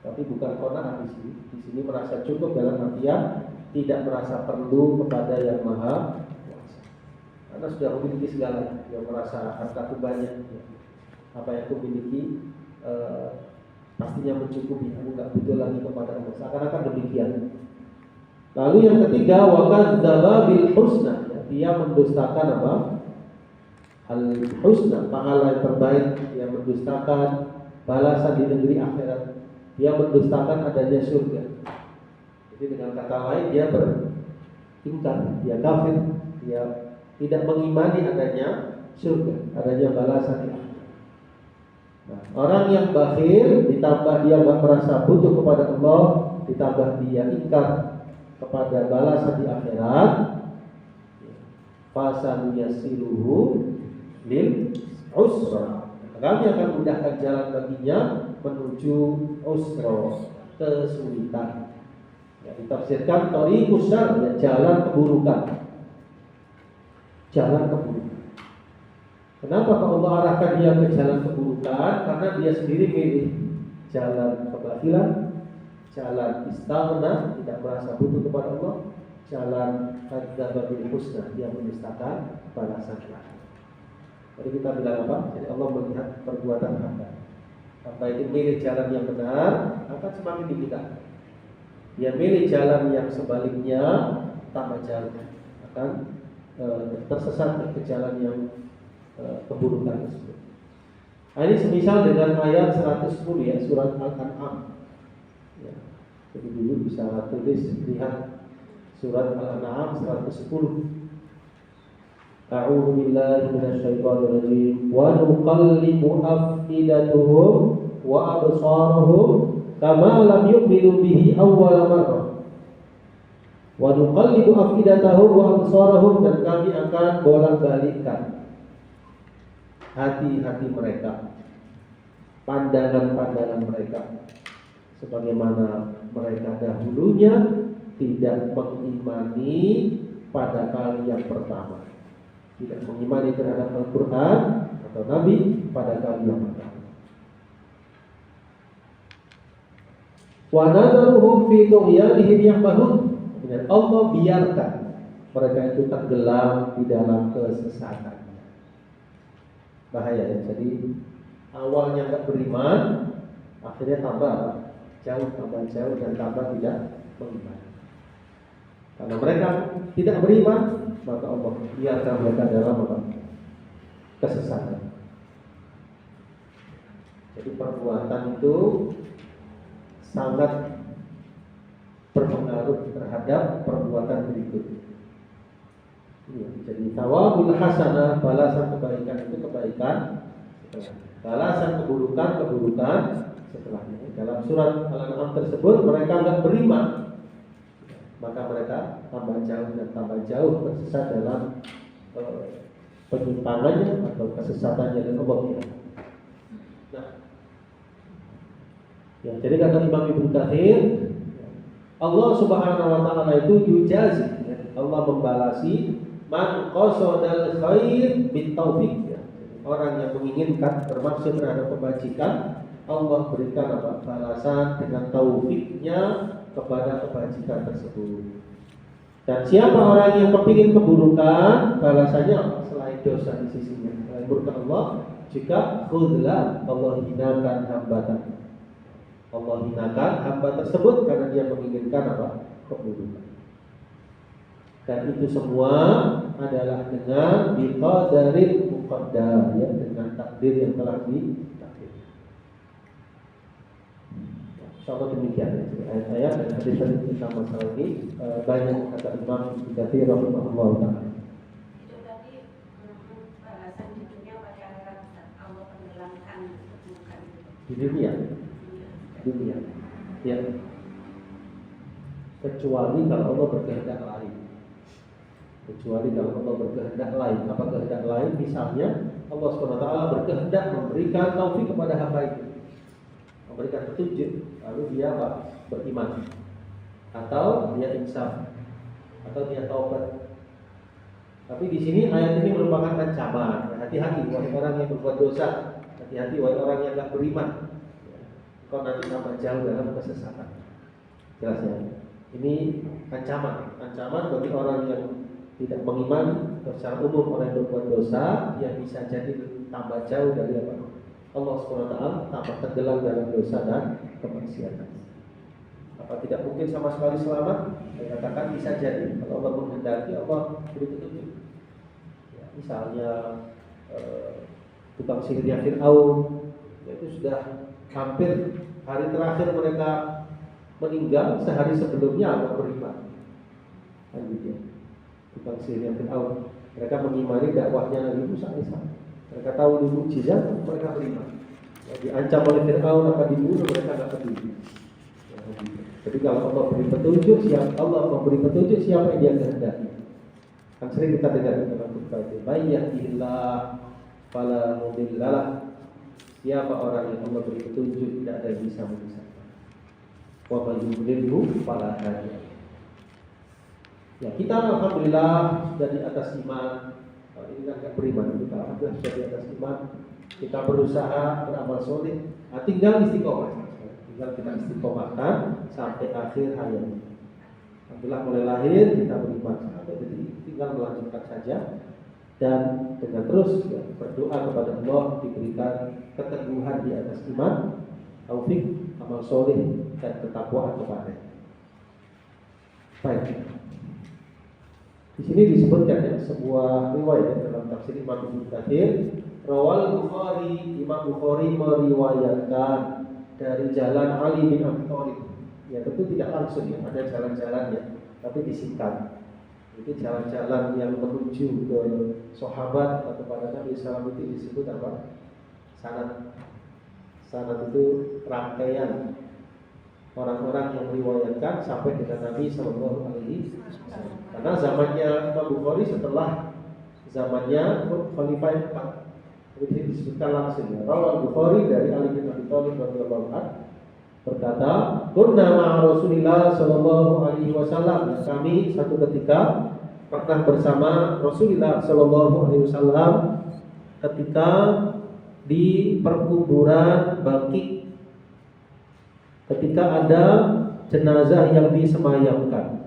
tapi bukan qanaah di sini. Di sini merasa cukup dalam artian tidak merasa perlu kepada yang maha kuasa. Karena sudah memiliki segalanya, dia merasa hartaku banyak. Apa yang aku miliki pastinya mencukupi, aku nggak butuh lagi kepada Allah. Seakan-akan demikian. Lalu yang ketiga, wa kadzdzaba bil husna, dia mendustakan apa? Al husna, pahala yang terbaik. Dia mendustakan balasan di negeri akhirat. Dia mendustakan adanya surga. Jadi dengan kata lain dia beringkar, dia kafir, dia tidak mengimani adanya surga, adanya balasan di akhirat. Nah, orang yang bakhil ditambah dia nggak merasa butuh kepada Allah, ditambah dia ingkar kepada balasan di akhirat, fasan yasiluhu lil usra. Kami akan mudahkan jalan baginya menuju usra, kesulitan. Ya, ditafsirkan thariqus syarr, ya, jalan keburukan. Jalan keburukan. Kenapa Allah arahkan dia ke jalan keburukan? Karena dia sendiri milih jalan kebahilan, jalan istaghna, tidak merasa butuh kepada Allah, jalan kadzdzaba bil husna, dia mendustakan balasan akhirat. Jadi kita bilang apa? Jadi Allah melihat perbuatan hamba. Hamba itu milih jalan yang benar, akan semakin dimuliakan. Dia milih jalan yang sebaliknya, tambah jauh, akan tersesat ke jalan yang keburukan tersebut. Nah, ini semisal dengan ayat 110 ya, surat Al-An'am. Ya, jadi dulu bisa tulis, lihat surat Al-An'am 110. A'udzu billahi minasyaitonir rajim. Wa nuqallibu afidatuhum wa absarahum kama lam yu'minu bihi awwal marrah. Wa nuqallibu afidatahum wa absarahum, dan kami akan bolak-balikkan hati-hati mereka, pandangan-pandangan mereka, sebagaimana mereka dahulunya tidak mengimani pada kali yang pertama, tidak mengimani terhadap Al-Quran atau Nabi pada kali yang pertama. Wa nadharuhum fi tughyanihim ya'mahun, dan Allah biarkan mereka itu tenggelam di dalam kesesatan. Bahaya ya. Jadi awalnya nggak beriman, akhirnya tambah jauh dan tambah tidak beriman. Karena mereka tidak beriman, maka Allah biarkan mereka dalam kesesatan. Jadi perbuatan itu sangat berpengaruh terhadap perbuatan berikutnya. Jadi thawabul hasanah, balasan kebaikan itu kebaikan, balasan keburukan setelahnya. Dalam surat Al-An'am tersebut mereka enggak beriman, maka mereka tambah jauh tersesat dalam penyimpangannya atau kesesatannya dan Allah. Nah, ya, jadi kata Imam Ibnu Katsir, Allah Subhanahu wa taala itu yujazi, ya, Allah membalasi man qasadal khair bit taufik, ya. Orang yang menginginkan bermaksud terhadap kebajikan, Allah berikan apa? Balasan dengan taufiknya kepada kebajikan tersebut. Dan siapa orang yang kepingin keburukan, balasannya selain dosa di sisinya, selain murka Allah, jika khudlah, Allah hinakan hamba tadi. Allah hinakan hamba tersebut karena dia menginginkan apa? Keburukan. Dan itu semua adalah dengan biqadarin muqaddar, ya, dengan takdir yang telah ditakdirkan. Insyaallah demikian ya. Ayat-ayat dan hadis tentang masalah ini banyak kata Imam Ibnu Katsir rahimahullah taala. Itu tadi balasan di dunia pada akhirat Allah tenggelamkan bukan Di dunia. Ya. Kecuali kalau Allah berkehendak lain. Apa kehendak lain? Misalnya Allah SWT berkehendak memberikan taufik kepada hamba itu, memberikan petunjuk, lalu dia beriman, atau dia insaf, atau dia taubat, Tapi di sini ayat ini merupakan ancaman. Hati-hati wahai orang yang berbuat dosa. Hati-hati wahai orang yang tidak beriman. Kau nanti tambah jauh dalam kesesatan. Jelas ya. Ini ancaman bagi orang yang tidak mengimani. Secara umum orang yang berbuat dosa, dia bisa jadi tambah jauh dari apa? Allah SWT, tambah tenggelam dalam dosa dan kemaksiatan. Apa tidak mungkin sama sekali selamat? Saya katakan bisa jadi. Kalau Allah menghendaki, Allah beri petunjuk. Ya, misalnya tukang sihirnya Fir'aun, itu sudah hampir hari terakhir mereka meninggal, sehari sebelumnya Allah beriman. Kan gitu ya. Tukang sihirnya Fir'aun, mereka mengimani dakwahnya Nabi Musa AS. Mereka tahu ini mukjizat, mereka beriman. Ya, diancam oleh Fir'aun apa dibunuh, mereka tidak peduli. Ya, gitu. Jadi kalau Allah memberi petunjuk, siapa yang dia kehendaki. Kan sering kita dengar dalam khutbah itu, "May yahdihillah fala mudhillalah." Siapa orang yang Allah beri petunjuk, tidak ada yang bisa menyesatkan. Wa may yudlilhu fala hadiya. Ya, kita alhamdulillah sudah di atas iman. Kalau ini kan beriman, kita alhamdulillah sudah di atas iman. Kita berusaha beramal soleh. Nah, tinggal istiqomah. Tinggal kita istiqomahkan sampai akhir hayat. Alhamdulillah mulai lahir kita beriman, jadi tinggal melanjutkan saja dan dengan terus ya, berdoa kepada Allah diberikan keteguhan di atas iman, taufik, amal soleh dan ketakwaan kepada. Baik. Di sini disebutkan ya sebuah riwayat dalam tafsir Imam Ibnu Katsir, Rawal Bukhari, Imam Bukhari meriwayatkan dari jalan Ali bin Abi Thalib. Ya tentu tidak langsung ya, ada jalan-jalannya, tapi disingkat. Itu jalan-jalan yang menuju ke sahabat atau kepada Nabi SAW itu disebut apa? Sanad. Sanad itu rangkaian orang-orang yang meriwayatkan sampai dengan Nabi SAW. Karena zamannya Imam Bukhari setelah zamannya Khalifah yang keempat. Jadi disebutkan langsung ya. Rawal Bukhari dari Ali bin Abi Thalib radhiyallahu anhu berkata, "Kunna ma'a Rasulillah sallallahu alaihi wasallam." Kami satu ketika pernah bersama Rasulullah sallallahu alaihi wasallam ketika di perkuburan Baqi, ketika ada jenazah yang disemayamkan.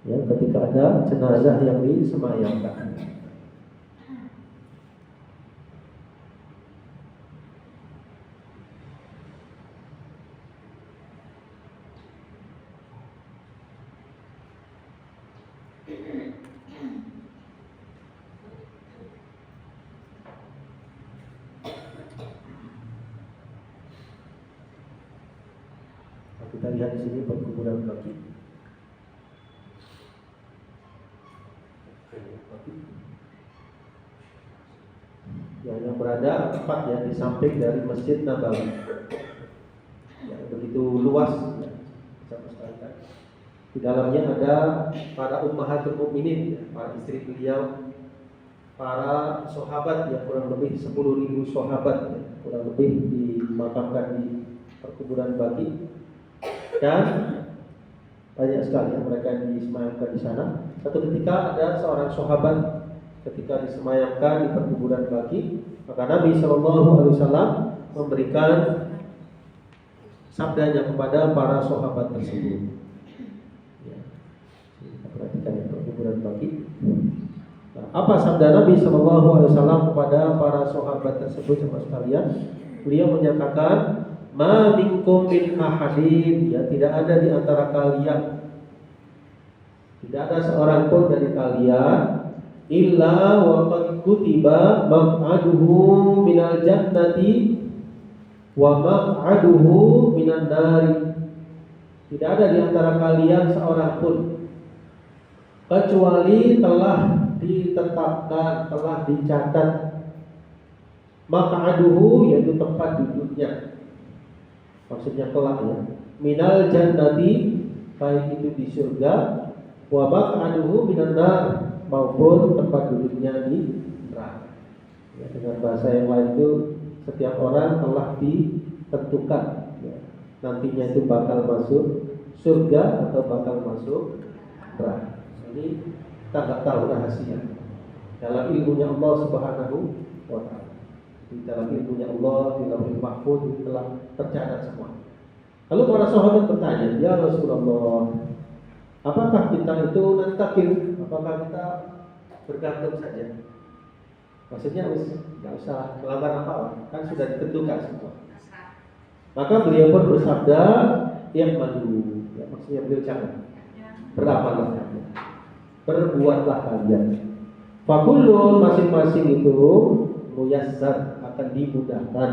Ya, ketika ada jenazah yang disemayamkan. Kita lihat di sini perkuburan Baqi. Ya, yang berada tepat ya di samping dari Masjid Nabawi. Ya, begitu luas ya, di dalamnya ada para ummahatul mukminin, ya, para istri beliau, para sahabat yang kurang lebih 10.000 sahabat ya, kurang lebih dimakamkan di perkuburan Baqi. Dan banyak sekali yang mereka yang disemayamkan di sana. Satu ketika ada seorang sahabat ketika disemayamkan di perkuburan Baqi, maka Nabi SAW memberikan sabdanya kepada para sahabat tersebut. Ya, kita perhatikan ya, perkuburan Baqi. Nah, apa sabda Nabi SAW kepada para sahabat tersebut sama sekalian? Beliau menyatakan, "Ma minkum min ahadin," ya, tidak ada di antara kalian, tidak ada seorang pun dari kalian, illa wa qad kutiba maq'aduhu minal jannati wa maq'aduhu minan nari. Tidak ada di antara kalian seorang pun kecuali telah ditetapkan, telah dicatat maq'aduhu, yaitu tempat duduknya. Maksudnya kelak ya, minal jannati, baik itu di surga, wa maq'aduhu minan nar, maupun tempat duduknya di neraka. Ya, dengan bahasa yang lain itu setiap orang telah ditentukan ya, nantinya itu bakal masuk surga atau bakal masuk neraka. Ini kita nggak tahu rahasia. dalam ilmunya Allah Subhanahu wa taala. Di dalam ilmunya Allah, di Lauhul Mahfuz itu telah tercatat semua. Lalu para sahabat bertanya, "Ya Rasulullah, apakah kita itu nantakil? Apakah kita bergantung saja? Maksudnya nggak usah melakukan apa-apa, kan sudah ditentukan semua." Maka beliau pun bersabda, "Yang madu." Ya, maksudnya beliau jangan beramallah kalian, berbuatlah kalian. Fakullun, masing-masing itu muyassar, akan dimudahkan.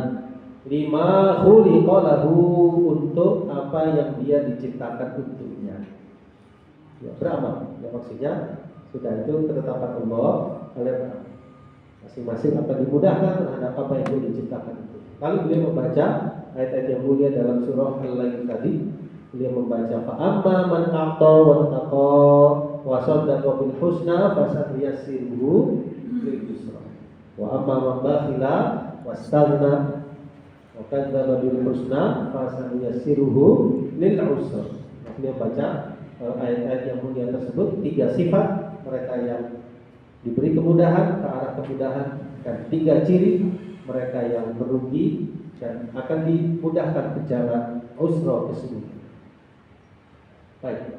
Lima khuliqa lahu, untuk apa yang dia diciptakan untuknya. Ya, beramal. Ya, maksudnya sudah itu ketetapan Allah, kalian beramal. Masing-masing akan dimudahkan terhadap apa yang dia diciptakan itu. Lalu beliau membaca ayat-ayat yang mulia dalam surah Al-Lail tadi. Beliau membaca fa amma man a'ta wa taqa wa saddaqa bil husna fasanuyassiruhu lil yusra. Wa amma man bakhila wastaghna wa kadzdzaba bil husna fasanuyassiruhu lil usra. Beliau baca ayat-ayat yang mulia tersebut, 3 sifat mereka yang diberi kemudahan, ke arah kemudahan, dan 3 ciri mereka yang merugi dan akan dimudahkan ke jalan usra tersebut. Baik.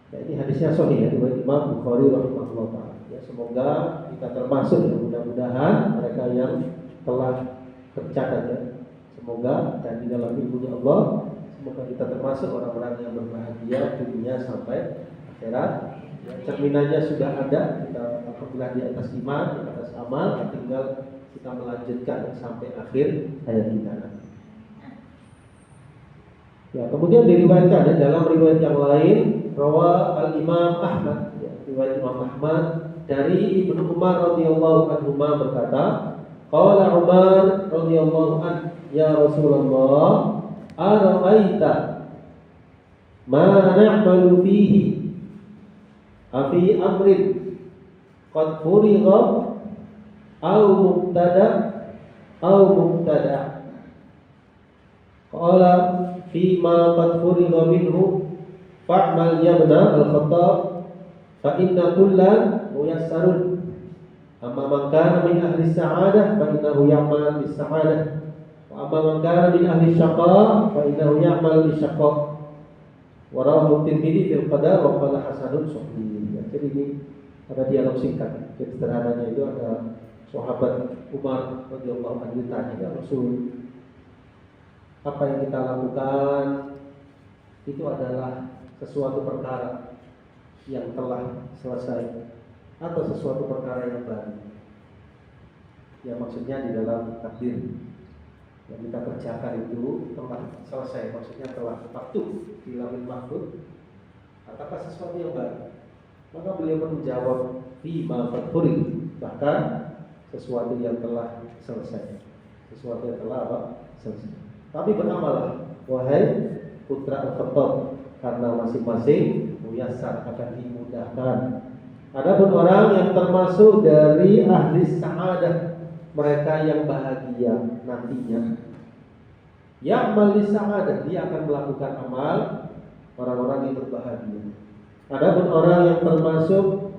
Ya, ini hadisnya sahih ya, dari Imam Bukhari rahimahullah taala. Ya, semoga kita termasuk ya, mudah-mudahan mereka yang telah tercatat ya. Semoga dan di dalam ilmunya Allah, semoga kita termasuk orang-orang yang berbahagia dunia sampai akhirat. Ya, cerminannya sudah ada, kita apabila di atas iman, di atas amal, tinggal kita melanjutkan sampai akhir hayat kita nanti. Ya, kemudian diriwayatkan ya, dalam riwayat yang lain, rawa al-Imam Ahmad, ya, riwayat Imam Ahmad dari Ibnu Umar radhiyallahu anhu berkata, qala Umar radhiyallahu anhu, ya Rasulullah, ara'aita ma na'malu fihi afi amrin qad furigha au mubtada au mubtada. Qala fima qad furigha minhu fa'mal ya ibna al-Khattab fa inna kullan muyassarun. Amma man kana min ahli sa'adah fa innahu ya'mal bis sa'adah, wa amma man kana min ahli syaqa fa innahu ya'mal bis syaqa. Wa rawahu Tirmidzi fil qadar wa qala hasanun sahih. Jadi ini ada dialog singkat. Jadi sederhananya itu ada sahabat Umar radhiyallahu anhu tanya, ya Rasul, apa yang kita lakukan itu adalah sesuatu perkara yang telah selesai atau sesuatu perkara yang baru. Ya, maksudnya di dalam takdir yang kita kerjakan itu telah selesai, maksudnya telah maktub di Lauhul Mahfuz, ataukah sesuatu yang baru? Maka beliau menjawab fima qad furig, bahkan sesuatu yang telah selesai, sesuatu yang telah apa? Selesai. Tapi beramallah wahai putra Al-Khattab, karena masing-masing muyassar, akan dimudahkan. Adapun orang yang termasuk dari ahli sa'adah, mereka yang bahagia nantinya, ya'mal li sa'adah, dia akan melakukan amal orang-orang yang berbahagia. Adapun orang yang termasuk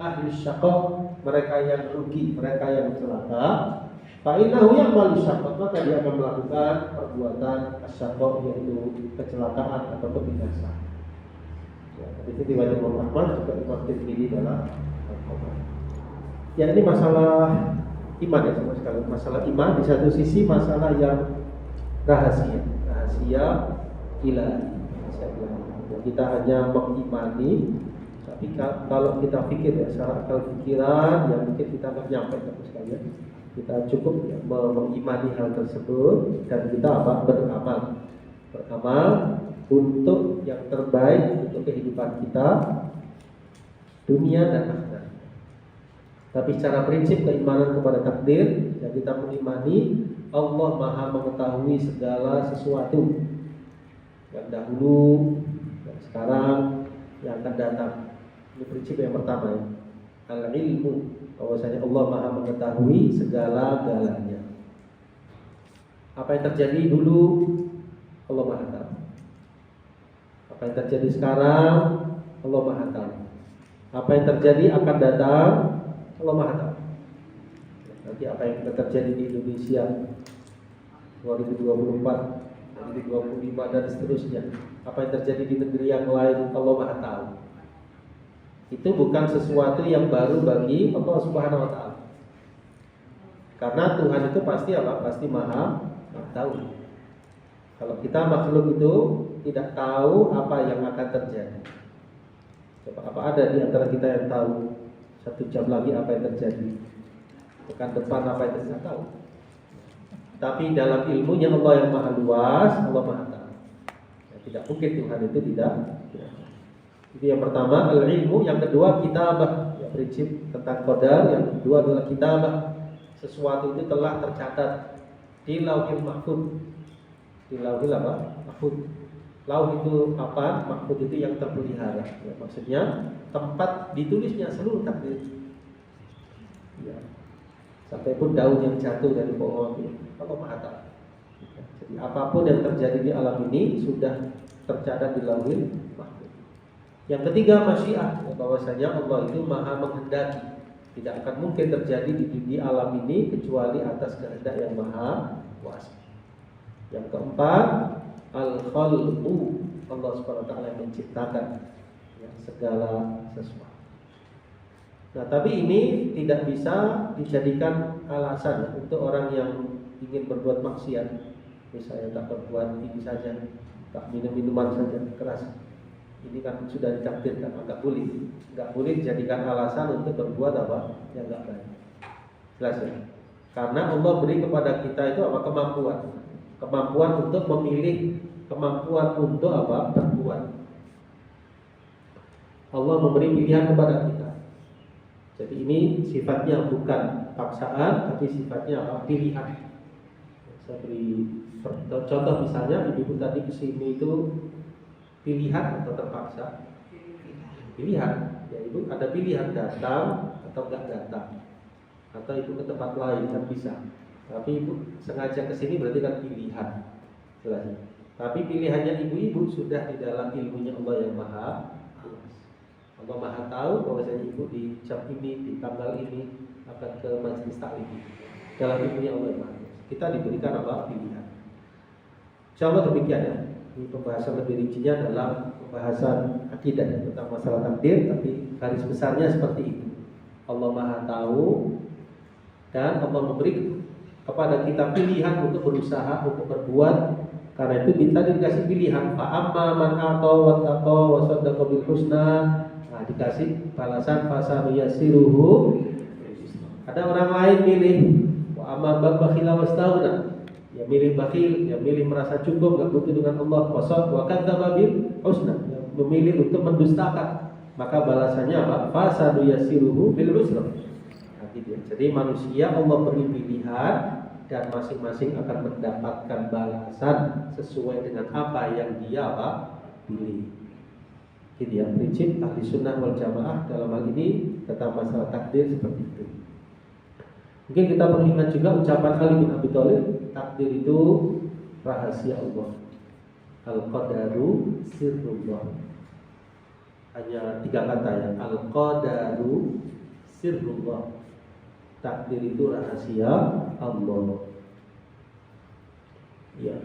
ahli syaqa, mereka yang rugi, mereka yang celaka, fa innahu ya'mal li syaqa, maka dia akan melakukan perbuatan asyaqa, yaitu kecelakaan atau kebinasaan. Ya, itu riwayat Imam Ahmad, juga Imam Tirmidzi dalam Al-Qur'an. Ya, ini masalah iman ya, sama sekali masalah iman. Di satu sisi masalah yang rahasia ilahi. Kita hanya mengimani, tapi kalau kita pikir ya secara akal pikiran, ya mungkin kita nggak nyampe terus sekalian. Kita cukup ya, mengimani hal tersebut dan kita beramal untuk yang terbaik untuk kehidupan kita dunia dan akhirat. Tapi secara prinsip keimanan kepada takdir, ya kita mengimani Allah Maha mengetahui segala sesuatu yang dahulu, yang sekarang, yang akan datang. Ini prinsip yang pertama ya. Al-ilmu, bahwasanya Allah Maha mengetahui segala-galanya. Apa yang terjadi dulu Allah Maha tahu. Apa yang terjadi sekarang Allah Maha tahu. Apa yang terjadi akan datang, Allah Maha tahu. Nanti apa yang akan terjadi di Indonesia 2024, 2025 dan seterusnya. Apa yang terjadi di negeri yang lain, Allah Maha tahu. Itu bukan sesuatu yang baru bagi Allah Subhanahu wa taala. Karena Tuhan itu pasti apa? Pasti Maha tahu. Kalau kita makhluk itu tidak tahu apa yang akan terjadi. Coba apa ada di antara kita yang tahu 1 jam lagi apa yang terjadi? Pekan depan apa yang terjadi? Tahu. Tapi dalam ilmunya Allah yang maha luas, Allah maha tahu. Ya, tidak mungkin Tuhan itu tidak. Itu yang pertama al-ilmu, yang kedua kitabah. Ya, prinsip tentang qadar, yang kedua adalah kitabah. Sesuatu itu telah tercatat di Lauhil Mahfuz. Di Lauhil apa? Mahfuz. Lauh itu apa? Mahfuz itu yang terpelihara. Ya, maksudnya tempat ditulisnya seluruh takdir. Ya. Sampai pun daun yang jatuh dari pohon, Allah Maha tahu. Jadi apapun yang terjadi di alam ini sudah tercatat di Lauhil Mahfuz. Yang ketiga masyiah, bahwasanya Allah itu Maha menghendaki. Tidak akan mungkin terjadi di alam ini kecuali atas kehendak yang maha kuasa. Yang keempat, al-khalqu, Allah SWT yang menciptakan ya, segala sesuatu. Nah, tapi ini tidak bisa dijadikan alasan untuk orang yang ingin berbuat maksiat. Misalnya tak berbuat ini saja, tak minum minuman saja keras. Ini kan sudah ditakdirkan, enggak boleh dijadikan alasan untuk berbuat apa yang enggak baik. Jelas ya? Karena Allah beri kepada kita itu apa? Kemampuan untuk memilih, kemampuan untuk apa? Berbuat. Allah memberi pilihan kepada kita. Jadi ini sifatnya bukan paksaan, tapi sifatnya apa? Pilihan. Saya beri contoh misalnya, ibu tadi kesini itu pilihan atau terpaksa? Pilihan. Ya ibu ada pilihan datang atau enggak datang, atau ibu ke tempat lain kan bisa. Tapi ibu sengaja kesini berarti kan pilihan. Jelas. Tapi pilihannya ibu-ibu sudah di dalam ilmunya Allah yang maha luas. Allah maha tahu bahwasanya ibu di jam ini, di tanggal ini akan ke majelis taklim. Dalam ilmunya Allah yang maha luas. Kita diberikan apa? Pilihan. Insyaallah demikian ya. Ini pembahasan lebih rincinya dalam pembahasan akidah tentang masalah takdir, tapi garis besarnya seperti itu. Allah Maha tahu dan Allah memberi kepada kita pilihan untuk berusaha untuk berbuat. Karena itu kita dikasih pilihan. Fa amma man ata wa taqa wa saddaqa bil husna. Nah, dikasih balasan fasanuyassiruhu. Ada orang lain milih wa amma bakhila wastaghna. Ya milih bakhil, ya milih merasa cukup, enggak butuh dengan Allah. Wa kadzdzaba bil husna, ya memilih untuk mendustakan, maka balasannya apa? Fasanuyassiruhu bil usra. Nah, gitu. Jadi manusia Allah beri pilihan dan masing-masing akan mendapatkan balasan sesuai dengan apa yang dia apa? Pilih. Gitu ya, prinsip ahli sunnah wal jamaah dalam hal ini tentang masalah takdir seperti itu. Mungkin kita perlu ingat juga ucapan Ali bin Abi Thalib, takdir itu rahasia Allah. Al-qadaru sirrullah. Hanya 3 kata ya. Al-qadaru sirrullah. Takdir itu rahasia Allah. Ya.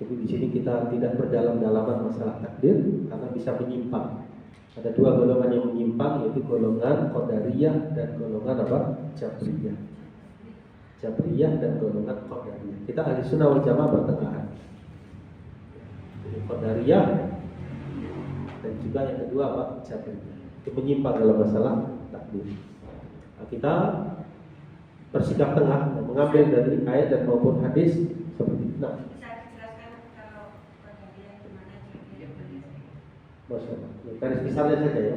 Jadi di sini kita tidak berdalam-dalaman masalah takdir karena bisa menyimpang. Ada 2 golongan yang menyimpang, yaitu golongan Qadariyah dan golongan apa? Jabriyah. Jabriyah dan golongan Qadariyah. Kita ahli sunnah wal jamaah pertengahan. Jadi Qadariyah dan juga yang kedua apa? Jabriyah. Itu menyimpang dalam masalah takdir. Nah, kita bersikap tengah, mengambil dari ayat dan maupun hadis seperti itu. Nah, Masya Allah. Garis besarnya saja ya.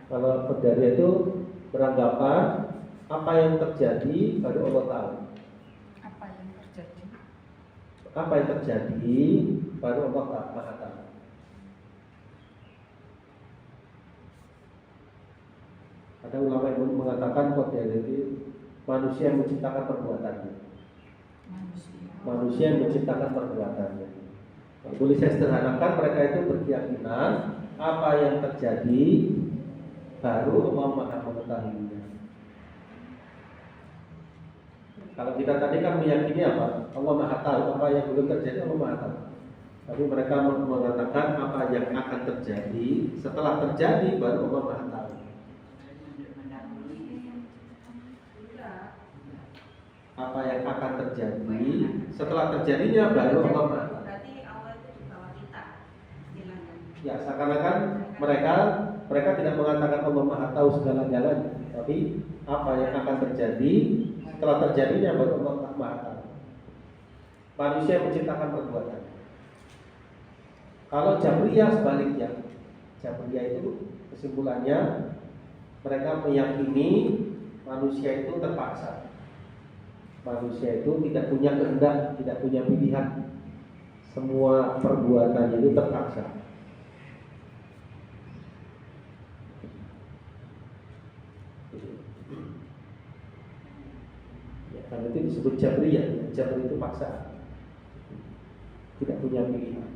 Kalau Qadariyah itu beranggapan apa yang terjadi baru Allah tahu. Apa yang terjadi? Apa yang terjadi baru Allah Maha tahu. Ada ulama yang mengatakan Qadariyah itu manusia yang menciptakan perbuatannya. Manusia yang menciptakan perbuatannya. Boleh saya sederhanakan, mereka itu berkeyakinan apa yang terjadi, baru Allah Maha mengetahuinya. Kalau kita tadi kan meyakini apa? Allah Maha tahu, apa yang belum terjadi Allah Maha tahu. Tapi mereka mengatakan apa yang akan terjadi, setelah terjadi baru Allah Maha tahu. Apa yang akan terjadi, setelah terjadinya baru Allah Maha tahu. Berarti Allah itu di bawah kita, istilahnya. Ya, seakan-akan mereka tidak mengatakan Allah Maha tahu segala-galanya, tapi apa yang akan terjadi, setelah terjadinya baru Allah Maha tahu. Manusia menciptakan perbuatan. Kalau Jabriyah sebaliknya, Jabriyah itu kesimpulannya mereka meyakini manusia itu terpaksa. Manusia itu tidak punya kehendak, tidak punya pilihan. Semua perbuatan itu terpaksa. Ya, karena itu disebut Jabriyah. Jabr itu paksa, tidak punya pilihan.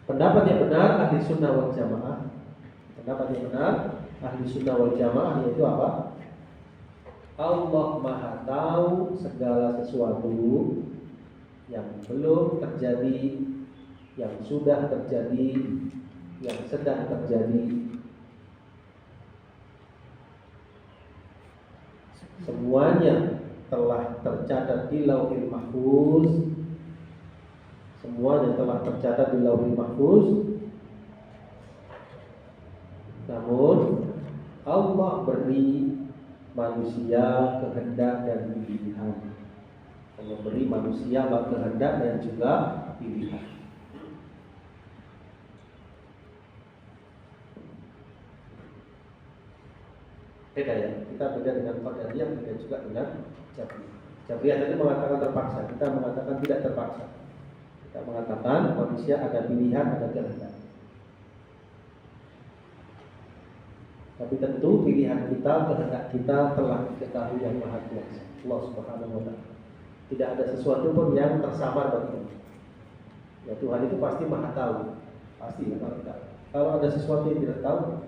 Pendapat yang benar ahli sunnah wal jamaah, pendapat yang benar ahli sunnah wal jamaah yaitu apa? Allah Maha tahu segala sesuatu yang belum terjadi, yang sudah terjadi, yang sedang terjadi. Semuanya telah tercatat di Lauhil Mahfuz. Semuanya telah tercatat di Lauhil Mahfuz. Namun Allah beri manusia kehendak dan pilihan. Allah beri manusia kehendak dan juga pilihan. Beda ya, kita beda dengan Qadariyah, beda juga dengan Jabriyah. Jabriyah tadi mengatakan terpaksa, kita mengatakan tidak terpaksa. Kita mengatakan manusia ada pilihan, ada kehendak. Tapi tentu pilihan kita, kehendak kita telah diketahui yang Maha Kuasa, Allah Subhanahu wa Ta'ala. Tidak ada sesuatu pun yang tersamar baginya. Ya, Tuhan itu pasti Maha tahu, pasti ya Maha tahu. Kalau ada sesuatu yang tidak tahu,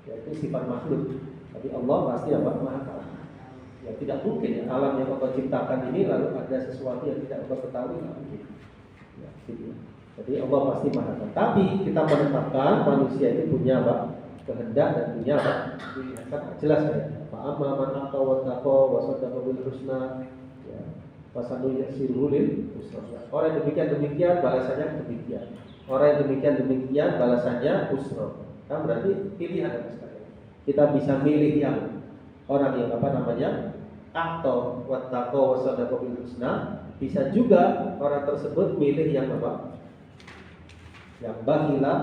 ya itu sifat makhluk. Tapi Allah pasti apa? Maha tahu. Ya tidak mungkin ya alam yang Allah ciptakan ini lalu ada sesuatu yang tidak Allah ketahui, tidak mungkin. Ya, gitu. Jadi Allah pasti Maha tahu. Tapi kita menetapkan manusia itu punya apa? Kehendak dan punya apa? Pilihan. Jelas ya. Fa'amma man aqwa wa taqa wa saddaqa bil husna. Ya. Fasanu yasiru lil husna. Orang yang demikian balasannya demikian. Orang yang demikian balasannya husna. Kan berarti pilihan ada sekali. Kita bisa milih yang orang yang apa namanya atau wattaqo wasadaqo bil husna. Bisa juga orang tersebut milih yang apa? Yang bakhila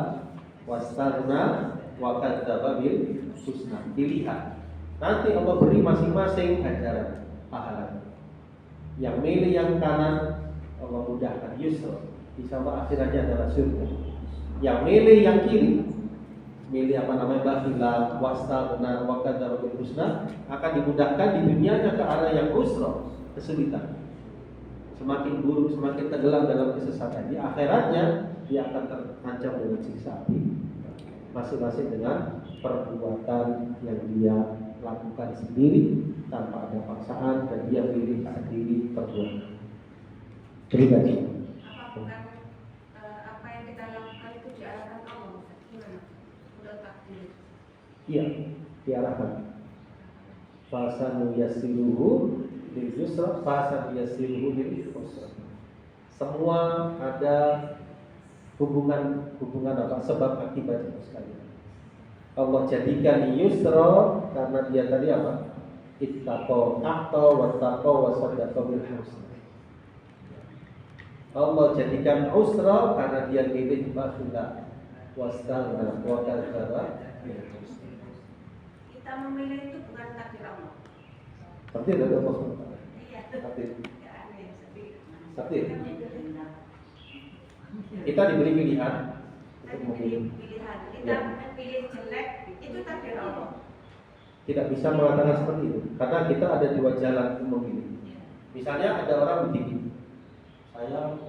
wastarna wa kadzdzaba bil husna. Pilihan. Nanti Allah beri masing-masing ganjaran pahala. Yang milih yang kanan Allah mudahkan yusra. Insyaallah akhiratnya adalah surga. Yang milih yang kiri, milih apa namanya bakhila wastarna wa kadzdzaba bil husna, akan dimudahkan di dunianya ke arah yang usra, kesulitan. Semakin buruk, semakin tenggelam dalam kesesatan. Di akhiratnya dia akan terancam dengan siksa api. Masing-masing dengan perbuatan yang dia lakukan sendiri tanpa ada paksaan dan dia pilih sendiri perbuatan. Pribadi. Apa bukan apa yang kita lakukan itu diarahkan Allah? Gimana? Udah takdir. Iya, diarahkan. Fasanu yasiruhu lil yusra, fasanu yasiruhu lil usra. Semua ada hubungan apa? Sebab akibat itu sekali. Allah jadikan yusra karena dia tadi apa? Ittaqo wattaqo wasaddaqa bil husna. Allah jadikan usra karena dia milih bakhila wastaghna wa kadzdzaba bil husna. Kita memilih itu bukan takdir Allah. Seperti itu Allah. Iya. Seperti Ya, aneh, seperti itu. Kita diberi pilihan untuk memilih. Pilihan. Kita pilih jelek itu takdir Allah. Tidak bisa mengatakan seperti itu karena kita ada dua jalan untuk memilih. Misalnya ada orang begini, saya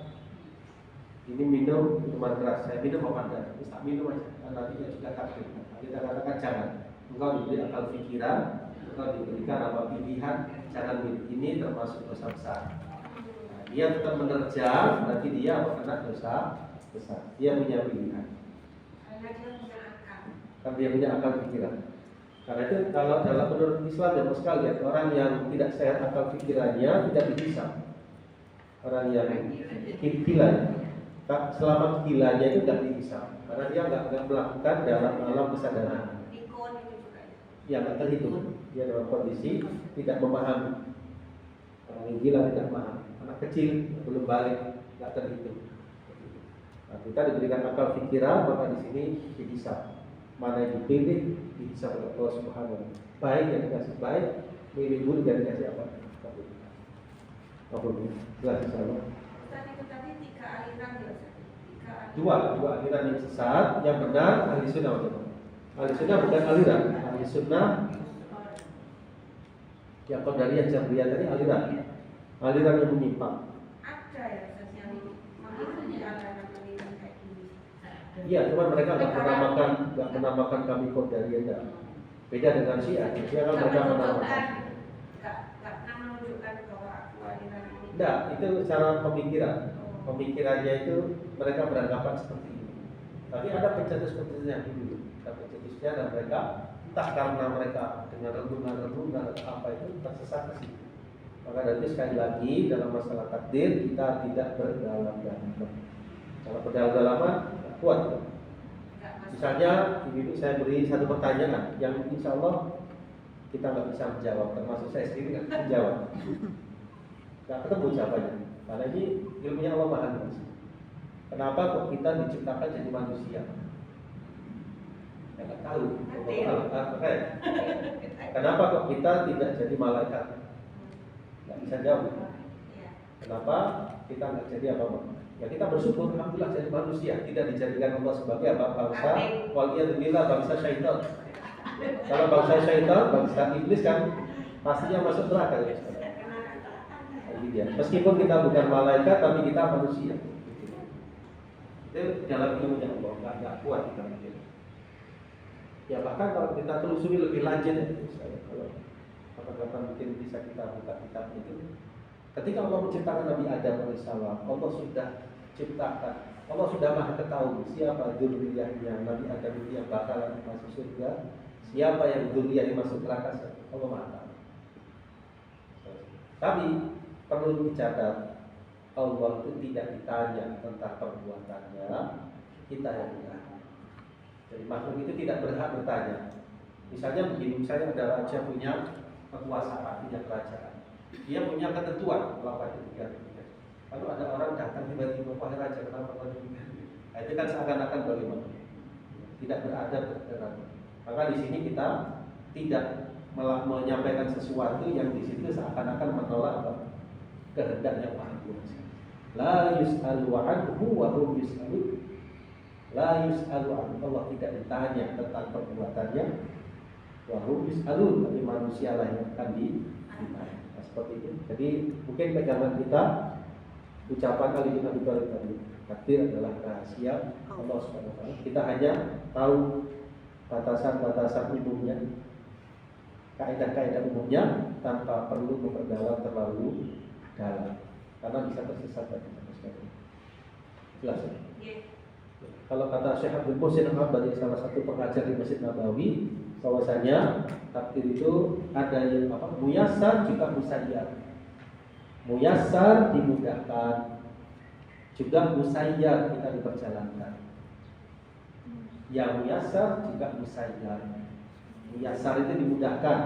ini minum minuman keras, saya minum apa enggak? Terus tak minum aja, nanti juga takdir. Kita katakan jangan. Engkau diberi akal pikiran, engkau diberikan apa pilihan, jangan minum. Ini termasuk dosa besar. Nah, dia tetap menerjang, berarti dia apa kena dosa besar. Dia punya pilihan. Karena dia punya akal. Kan dia punya akal pikiran. Karena itu kalau dalam menurut Islam dan sekalian, orang yang tidak sehat akal pikirannya tidak dihisab. Orang yang gila, selama gilanya itu tidak dihisab, karena dia nggak melakukan dalam alam kesadaran. Pikun itu juga. Ya nggak terhitung. Dia dalam kondisi tidak memahami. Orang yang gila tidak memaham. Anak kecil belum balik nggak terhitung. Nah, kita diberikan akal pikiran, maka di sini dihisab. Mana yang dipilih dihisab oleh Allah Subhanahu wa Ta'ala. Baik yang dikasih baik, milih buruk yang dikasih apa? Apa ini? Jelas insyaallah. Ustaz itu tadi 3 aliran ya Ustaz. 3 aliran. Dua aliran yang sesat, yang benar ahli sunnah wal jamaah. Ahli sunnah bukan aliran, ahli sunnah yang qadariyah jabriyah tadi aliran yang menyimpang. Ada ya Ustaz yang mengikuti aliran kayak gini. Iya, cuma mereka nggak menamakan kami qadariyah enggak. Beda dengan Syiah. Syiah kan mereka menamakan. Nggak pernah menunjukkan bahwa aku aliran ini. Enggak, itu cara pemikiran. Pemikirannya itu mereka beranggapan seperti ini. Tapi ada pencetus-pencetusnya dulu. Ada pencetusnya dan mereka entah karena mereka dengan renungan apa itu tersesat ke situ. Maka dari itu sekali lagi dalam masalah takdir kita tidak berdalam-dalam. Kalau berdalam-dalaman kuat. Misalnya ini saya beri satu pertanyaan yang insya Allah kita nggak bisa menjawab, termasuk saya sendiri nggak bisa menjawab. Nggak ketemu jawabannya. Karena ini ilmunya Allah Maha Luas. Kenapa kok kita diciptakan jadi manusia? Ya nggak tahu. Kenapa kok kita tidak jadi malaikat? Nggak bisa jawab. Kenapa kita nggak jadi apa-apa? Ya kita bersyukur, alhamdulillah jadi manusia, tidak dijadikan Allah sebagai apa? Bangsa, waliyadzubillah bangsa syaitan. Kalau bangsa syaitan, bangsa iblis kan pastinya masuk neraka ya. Meskipun kita bukan malaikat, tapi kita manusia. Itu dalam ilmunya Allah, nggak kuat kita mikir. Ya bahkan kalau kita telusuri lebih lanjut, kalau kapan-kapan mungkin bisa kita buka kitab itu. Ketika Allah menciptakan Nabi Adam alaihissalam, Allah sudah ciptakan, Allah sudah maha ketahui siapa dzurriyyahnya Nabi Adam itu yang bakalan masuk surga, siapa yang dzurriyyahnya masuk neraka, Allah maha tahu. Tapi perlu dicatat, Allah itu tidak ditanya tentang perbuatannya, kita yang ditanya. Jadi makhluk itu tidak berhak bertanya. Misalnya begini, misalnya ada raja punya kekuasaan, punya kerajaan. Dia punya ketentuan melakukan demikian. Lalu ada orang datang tiba-tiba, wahai raja, kenapa kau demikian? Nah, itu kan seakan-akan bagaimana? Tidak beradab, tidak. Maka di sini kita tidak menyampaikan sesuatu yang di situ seakan-akan menolak kehendak yang Maha Kuasa. La yus'alu anhu wa hum yus'alun. La yus'alu anhu, Allah tidak ditanya tentang perbuatannya. Wa hum yus'alun, tapi manusia lah yang akan ditanya. Seperti itu. Jadi mungkin pegangan kita ucapan Ali bin Abi Thalib tadi, takdir adalah rahasia Allah Subhanahu wa taala. Kita hanya tahu batasan-batasan umumnya, kaidah-kaidah umumnya tanpa perlu memperdalam terlalu dalam, karena bisa tersesat tadi. Jelas ya? Kalau kata Syekh Abdul Muhsin Al-Abbadi, salah satu pengajar di Masjid Nabawi, bahwasanya takdir itu ada yang muyassar juga musayyar. Muyassar dimudahkan, juga musayyar kita diperjalankan. Yang muyassar juga musayyar. Muyassar itu dimudahkan.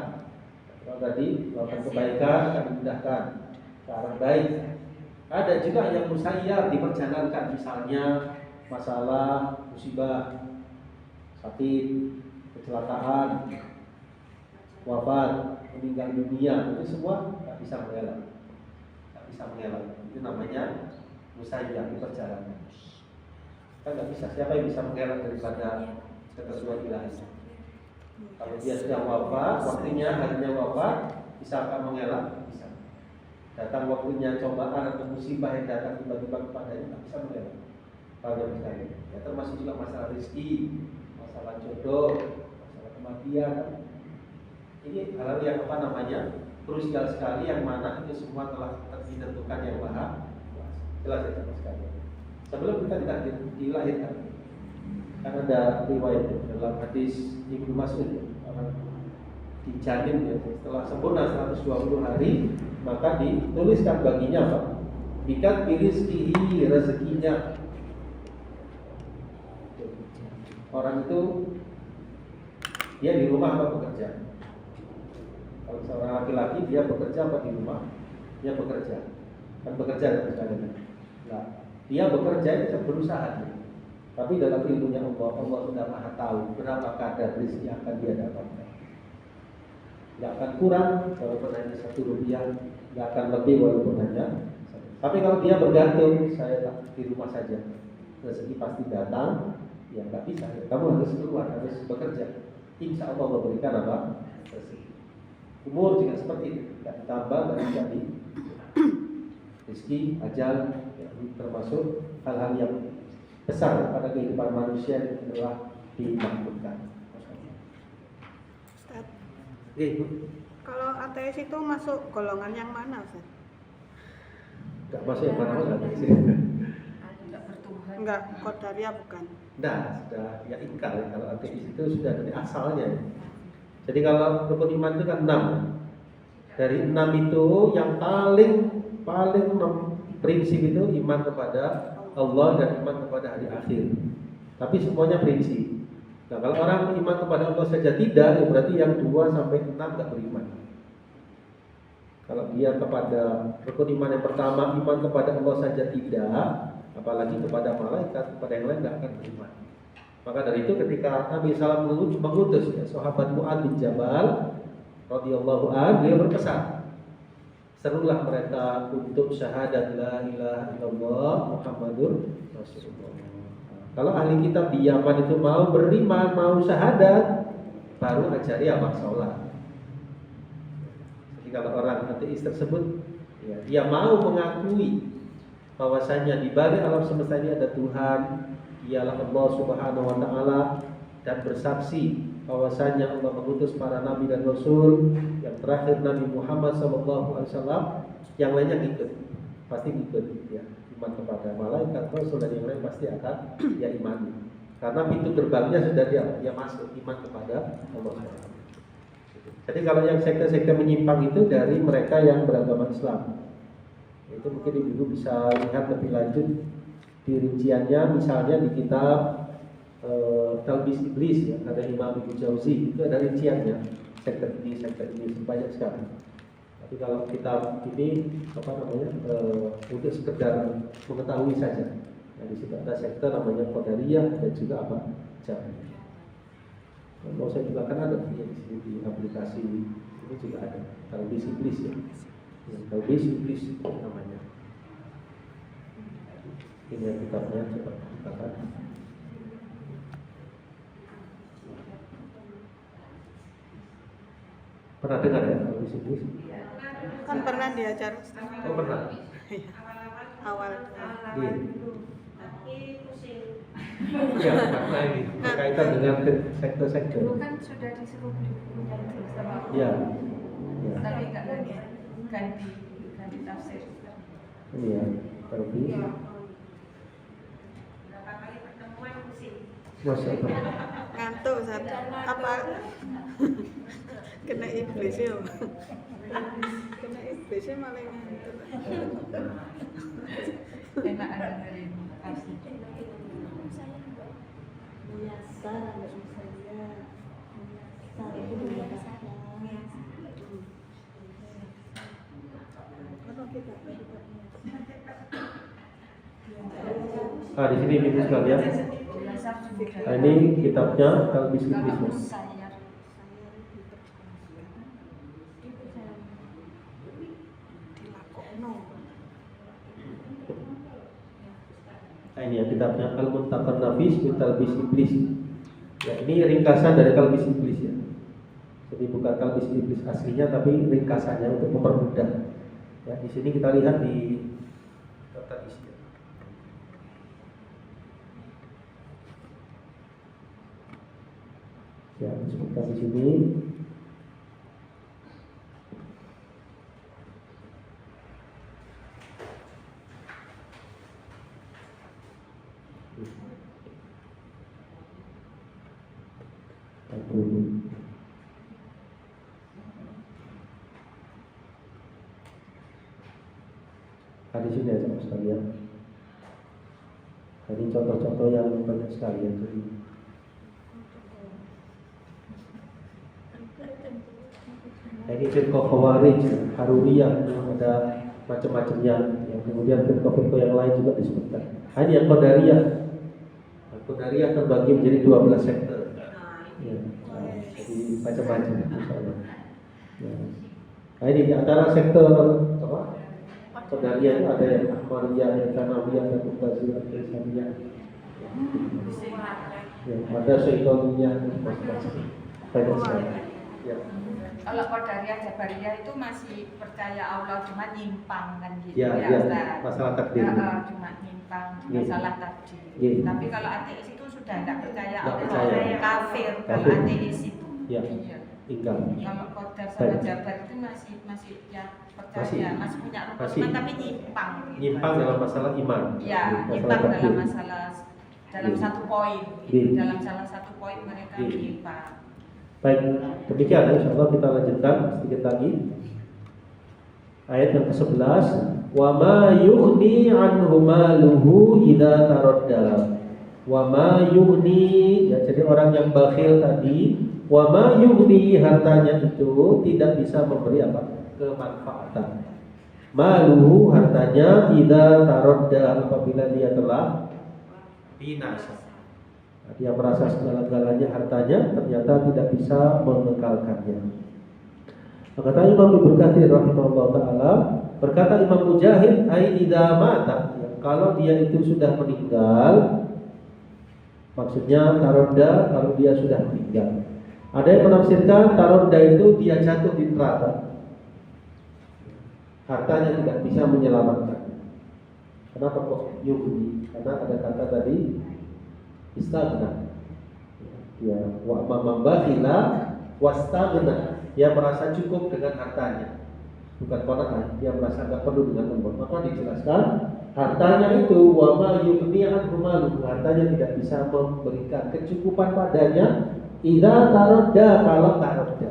Kalau tadi melakukan kebaikan akan dimudahkan ke arah baik. Ada juga yang musayyar diperjalankan, misalnya masalah musibah, sakit, kecelakaan, wafat, meninggal dunia, itu semua tak bisa mengelak, tak bisa mengelak. Itu namanya musayyar di perjalanan. Kan nggak bisa, siapa yang bisa mengelak daripada ketentuan ilahi? Kalau dia sudah wafat, waktunya harinya wafat, bisa akan mengelak? Bisa. Datang waktunya cobaan atau musibah yang datang tiba-tiba kepadanya, tak bisa mengelak. Banyak sekali. Ya, termasuk juga masalah rezeki, masalah jodoh, masalah kematian. Ini hal-hal yang krusial sekali, yang mana itu semua telah ditentukan yang maha jelas ya sama sekali. Sebelum kita dilahirkan, kan ada riwayat dalam hadis Ibnu Mas'ud, orang dijamin ya, setelah sempurna 120 hari maka dituliskan baginya apa? Bikat rizqihi, rezekinya. Orang itu dia di rumah apa bekerja? Kalau seorang laki-laki dia bekerja apa di rumah? Dia bekerja. Kan bekerja misalnya. Nah, dia bekerja itu berusaha. Tapi dalam ilmunya Allah sudah Maha tahu berapa kadar rezeki yang akan dia dapatkan. Tidak akan kurang walaupun hanya 1 rupiah, tidak akan lebih walaupun hanya. Tapi kalau dia bergantung, saya di rumah saja, rezeki pasti datang. Ya nggak bisa, kamu harus keluar, harus bekerja. Insya Allah memberikan apa? Rezeki. Umur juga seperti itu, tidak ditambah, tidak jadi. Rezeki, ajal, ya, termasuk hal-hal yang besar pada kehidupan manusia yang telah dimakhlukkan. Ustaz, kalau ateis itu masuk golongan yang mana, Ustaz? Enggak masuk yang mana-mana. Tidak bertuhan. Enggak, Qadariyah bukan. Nah, sudah ya ingkar. Kalau ateis itu sudah dari asalnya. Jadi kalau rukun iman itu kan 6. Dari 6 itu yang paling prinsip itu iman kepada Allah dan iman kepada hari akhir. Tapi semuanya prinsip. Nah, kalau orang iman kepada Allah saja tidak, ya berarti yang 2 sampai 6 tidak beriman. Kalau dia kepada rukun iman yang pertama, iman kepada Allah saja tidak, apalagi kepada malaikat, kepada yang lain tidak akan beriman. Maka dari itu ketika Nabi SAW mengutus ya, sahabat Mu'adz bin Jabal radhiyallahu anhu, beliau berpesan, serulah mereka untuk syahadat la ilaha illallah Muhammadur Rasulullah. Kalau ahli kitab di Yaman itu mau beriman, mau syahadat, baru ajari apa? Sholat. Jadi kalau orang ateis tersebut ya, dia mau mengakui bahwasanya di balik alam semesta ini ada Tuhan, ialah Allah Subhanahu wa taala, dan bersaksi bahwasanya Allah mengutus para nabi dan rasul, yang terakhir Nabi Muhammad SAW, yang lainnya ikut, pasti ikut ya. Iman kepada malaikat, rasul dan yang lain pasti akan dia imani. Karena pintu gerbangnya sudah dia masuk, iman kepada Allah. Jadi kalau yang sekte-sekte menyimpang itu dari mereka yang beragama Islam. Itu mungkin ibu bisa lihat lebih lanjut di rinciannya, misalnya di kitab Talbis Iblis ya, ada Imam Ibnu Jauzi, itu ada rinciannya sekte ini banyak sekali. Tapi kalau kitab ini untuk sekedar mengetahui saja. Nah, di situ ada sekte namanya Qadariyah dan juga apa? Jabriyah. Kalau saya juga kan ada di sini di aplikasi ini juga ada Talbis Iblis ya. Talbis Iblis namanya. Ini yang kitabnya coba katakan. Pernah dengar ya Talbis Iblis? Kan pernah diajar. Oh pernah. Awal. Iya. Tapi pusing. Iya, karena ini berkaitan dengan sekte-sekte. Dulu kan sudah disuruh punya itu sama aku. Iya. Tapi nggak lagi ganti tafsir. Iya, Talbis. Berapa kali pertemuan pusing. Masya Allah. Ngantuk, Ustaz. Apa? Kena iblis ya. Kena iblisnya malah ngantuk. Enak ada dari tafsir. Di sini ibu sekalian. Nah, ini kitabnya Talbis Iblis. Nah, ini ya kitabnya Al-Muntaqan Nafis min Talbis Iblis. Ya, ini ringkasan dari Talbis Iblis ya. Jadi bukan Talbis Iblis aslinya, tapi ringkasannya untuk mempermudah. Ya, di sini kita lihat di daftar isi. Ya, disebutkan di sini. Hadis ini ya sekalian. Jadi contoh-contoh yang banyak sekali ya. Ini firqah Khawarij, Haruriyah, ada macam-macamnya. Yang kemudian firqah-firqah yang lain juga disebutkan. Hanya yang Qadariyah. Qadariyah terbagi menjadi 12 sektor. Ya, jadi macam-macam misalnya. Ya. Nah, ini di antara sektor apa? Qadariyah itu ada yang Ahmadiyah, yang Kanawiyah, dan Mu'tazilah, dan Islamiyah. Ya, ada Syaitaniyah, macam-macam. Banyak sekali. Ya. Kalau Qadariyah Jabariyah itu masih percaya Allah cuma nyimpang kan gitu Ya, Ustaz. masalah takdir. Cuma nyimpang Ya. masalah takdir. Ya. Tapi kalau ateis itu sudah tidak percaya Nggak Allah, percaya. kafir kalau Kafir. ateis itu. Ya. Iya. Tinggal. Kalau Qadar sama Baik. Jabar itu masih ya percaya, masih punya rukun Masih. iman tapi nyimpang. Gitu. Nyimpang dalam masalah iman. Ya, Masalah nyimpang takdir. dalam masalah dalam Ya. satu poin. Ya. Dalam salah satu poin mereka Ya. nyimpang. Baik, demikian insyaallah kita lanjutkan sedikit lagi. Ayat yang ke-11, wa ma yughni anhu maluhu idza taradda. Wa ma yughni, ya, jadi orang yang bakhil tadi, wa ma yughni, hartanya itu tidak bisa memberi apa? Kemanfaatan. Maluhu, hartanya, idza taradda, apabila dia telah binasa. Dia merasa segala-galanya hartanya ternyata tidak bisa mengekalkannya. Kata Imam Ibnu Katsir rahimahullah taala, berkata Imam Mujahid, ai idza mata, ya, kalau dia itu sudah meninggal, maksudnya tarodda kalau dia sudah meninggal. Ada yang menafsirkan tarodda itu dia jatuh di neraka, hartanya tidak bisa menyelamatkan. Kenapa kok yughni? Karena ada kata tadi istaghna. Ya, wa mambakhila wastaghna. Dia merasa cukup dengan hartanya. Bukan qanaah, dia merasa enggak perlu dengan uang. Maka dijelaskan hartanya itu wa ma yughni anhu maluhu, hartanya tidak bisa memberikan kecukupan padanya idza taradda, kalau taradda.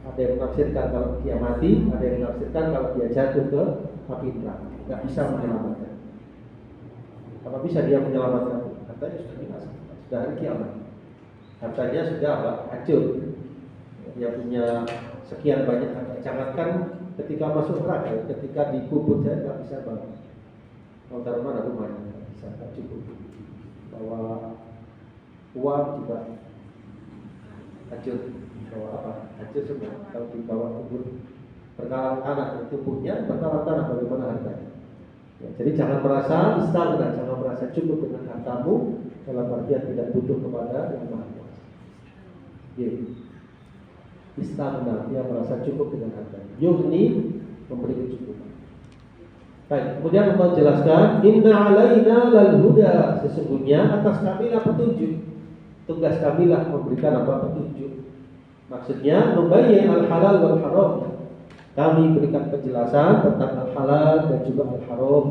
Ada yang menafsirkan kalau dia mati, ada yang menafsirkan kalau dia jatuh ke api neraka, enggak bisa menyelamatkan. Apa bisa dia menyelamatkan? Hartanya sudah binasa. Sudah hari kiamat, hartanya sudah apa? Hancur. Dia punya sekian banyak harta. Jangankan ketika masuk neraka, ketika dikubur saja nggak bisa bangun. Mau taruh mana rumahnya? Nggak bisa, nggak cukup. Bawa uang juga hancur. Bawa apa? Hancur semua. Kalau dibawa kubur berkalang tanah, tubuhnya berkalang tanah, bagaimana hartanya? Ya, jadi jangan merasa istighfar, jangan merasa cukup dengan hartamu, dalam artian tidak butuh kepada yang Maha Kuasa. Ya. Istighfar, dia merasa cukup dengan hartanya. Yughni, memberi kecukupan. Baik, kemudian Allah jelaskan, inna alaina lal huda, sesungguhnya atas kamilah petunjuk. Tugas kamilah memberikan apa? Petunjuk. Maksudnya membayar al-halal wal haram. Kami berikan penjelasan tentang al-halal dan juga al-haram.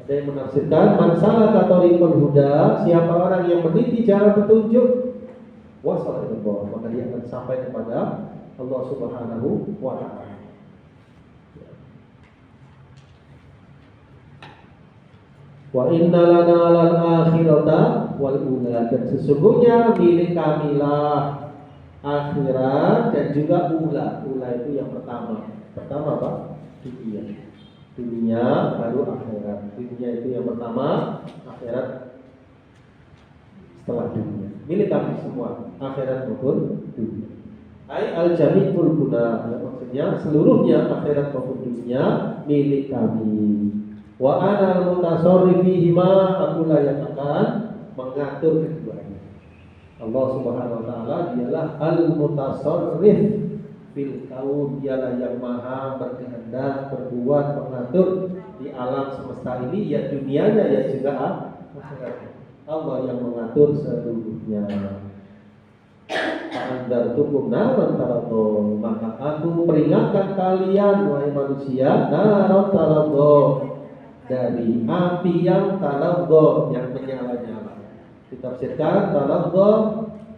Ada yang menafsirkan man salaka tariqal huda, siapa orang yang meniti jalan petunjuk, wasal ila Allah, maka dia akan sampai kepada Allah Subhanahu wa taala. Wa inna lana lal akhirata wal ula, dan sesungguhnya milik kamilah akhirat dan juga ula. Ula itu yang pertama. Pertama apa? Dunia. Dunia baru akhirat. Dunia itu yang pertama, akhirat setelah dunia. Milik kami semua, akhirat maupun dunia. Ai al-jami' mulkuna, maksudnya seluruhnya akhirat maupun dunia milik kami. Wa ana al-mutasarrif fihima, akulah yang akan mengatur keduanya. Allah Subhanahu wa taala dialah al-mutasarrif fil kaun, dialah yang maha berkehendak, berbuat, mengatur di alam semesta ini, ya dunianya ya juga akhirat. Allah yang mengatur seluruhnya. Andartukum naran talaqo, maka aku peringatkan kalian wahai manusia naran talaqo, dari api yang talaqo, yang menyala-nyala. Ditafsirkan talaqo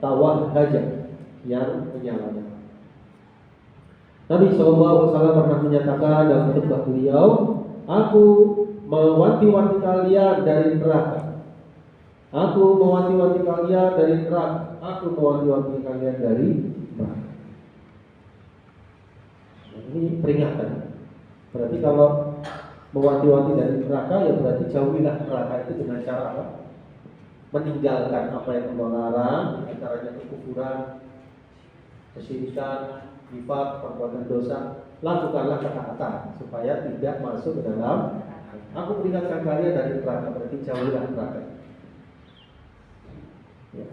tawahhaja, yang menyala-nyala. Nabi SAW pernah menyatakan dalam khutbah beliau, aku mewanti-wanti kalian dari neraka. Aku mewanti-wanti kalian dari neraka. Aku mewanti-wanti kalian dari neraka. Ini peringatan. Berarti kalau mewanti-wanti dari neraka, ya berarti jauhilah neraka itu dengan cara apa? Meninggalkan apa yang Allah larang, antaranya kekufuran, kesyirikan, nifaq, perbuatan dosa. Lakukanlah ketaatan supaya tidak masuk ke dalam. Aku peringatkan kalian dari neraka, berarti jauhilah neraka. Ya.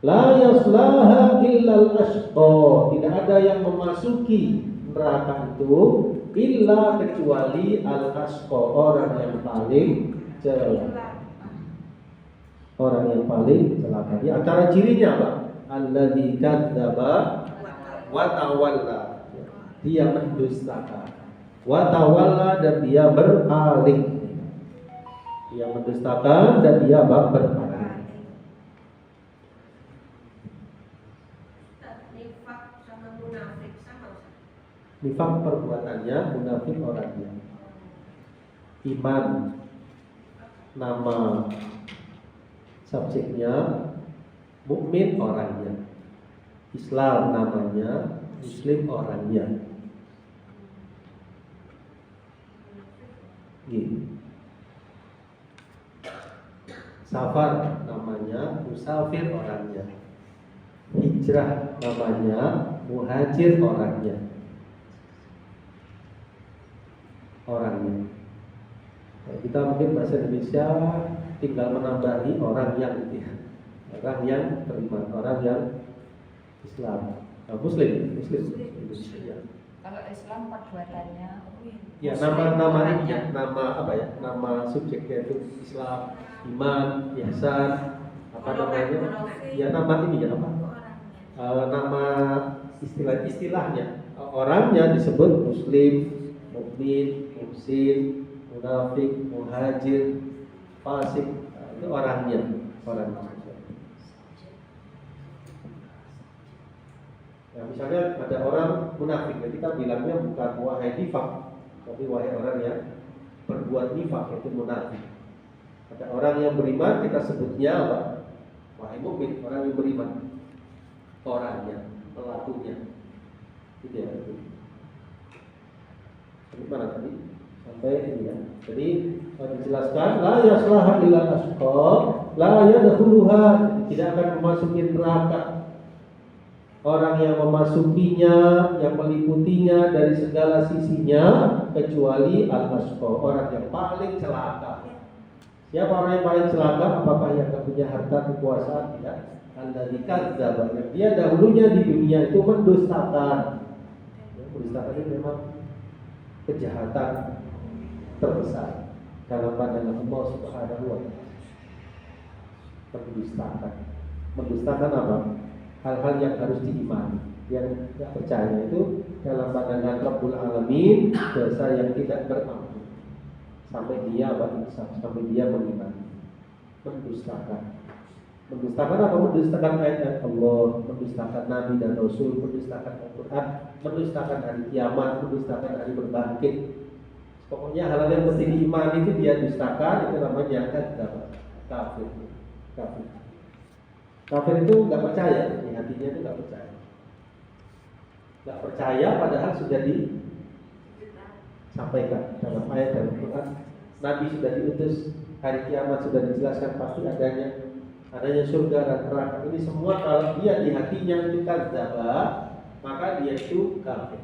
La yaslaha illal ashqa, tidak ada yang memasuki neraka itu illa kecuali al-ashqa, orang yang paling celaka. Orang yang paling celaka. Di antara cirinya apa? Alladzi kadzdzaba wa tawalla. Dia mendustakan. Wa tawalla, dan dia berpaling. Dia mendustakan dan dia berpaling. Nifak sama munafik sama. Nifak perbuatannya, munafik orangnya. Iman nama subjeknya, mukmin orangnya. Islam namanya, Muslim orangnya. Gitu. Safar namanya, musafir orangnya. Hijrah namanya, muhajir orangnya. Kita mungkin bahasa Indonesia tinggal menambahi orang yang itu ya. Orang yang beriman, orang yang Islam. Muslim. Ya. Kalau Islam perbuatannya Ya, nama ini ya, nama apa ya? Nama subjeknya itu Islam, iman, ihsan, apa namanya? Ya, nama ini ya apa? Nama istilahnya. Orangnya disebut Muslim, mukmin, muhsin, munafik, muhajir, fasik. Itu orangnya. Ya, misalnya ada orang munafik, kita bilangnya bukan wahai nifak, tapi wahai orang yang berbuat nifak, itu munafik. Ada orang yang beriman, kita sebutnya apa? Wahai mukmin, orang yang beriman. Orangnya, pelakunya. Itu ya. Ini mana tadi? Sampai ini ya. Jadi dijelaskan, la yaslaha illa asqa, la yadkhuluha, tidak akan memasuki neraka. Orang yang memasukinya, yang meliputinya dari segala sisinya, kecuali al-asqa, orang yang paling celaka. Siapa orang yang paling celaka? Apakah yang tidak punya harta kekuasaan? Tidak. Alladzi kadzdzaba, dia dahulunya di dunia itu mendustakan. Mendustakan itu memang kejahatan terbesar dalam pandangan Allah Subhanahu wa taala. Mendustakan apa? Hal-hal yang harus diimani. Yang tidak percaya itu dalam pandangan Rabbul Alamin dosa yang tidak berampun. Sampai dia sampai dia mengimani. Mendustakan. Mendustakan apa? Mendustakan ayat Allah, mendustakan Nabi dan Rasul, mendustakan Al-Quran, mendustakan hari kiamat, mendustakan hari berbangkit. Pokoknya hal-hal yang mesti diimani itu dia dustakan, itu namanya kafir. Kafir itu nggak percaya, di hatinya itu nggak percaya. Nggak percaya padahal sudah disampaikan dalam ayat dalam Al-Quran. Nabi sudah diutus, hari kiamat sudah dijelaskan pasti adanya surga dan neraka. Ini semua kalau dia di hatinya itu kadzdzaba, maka dia itu kafir.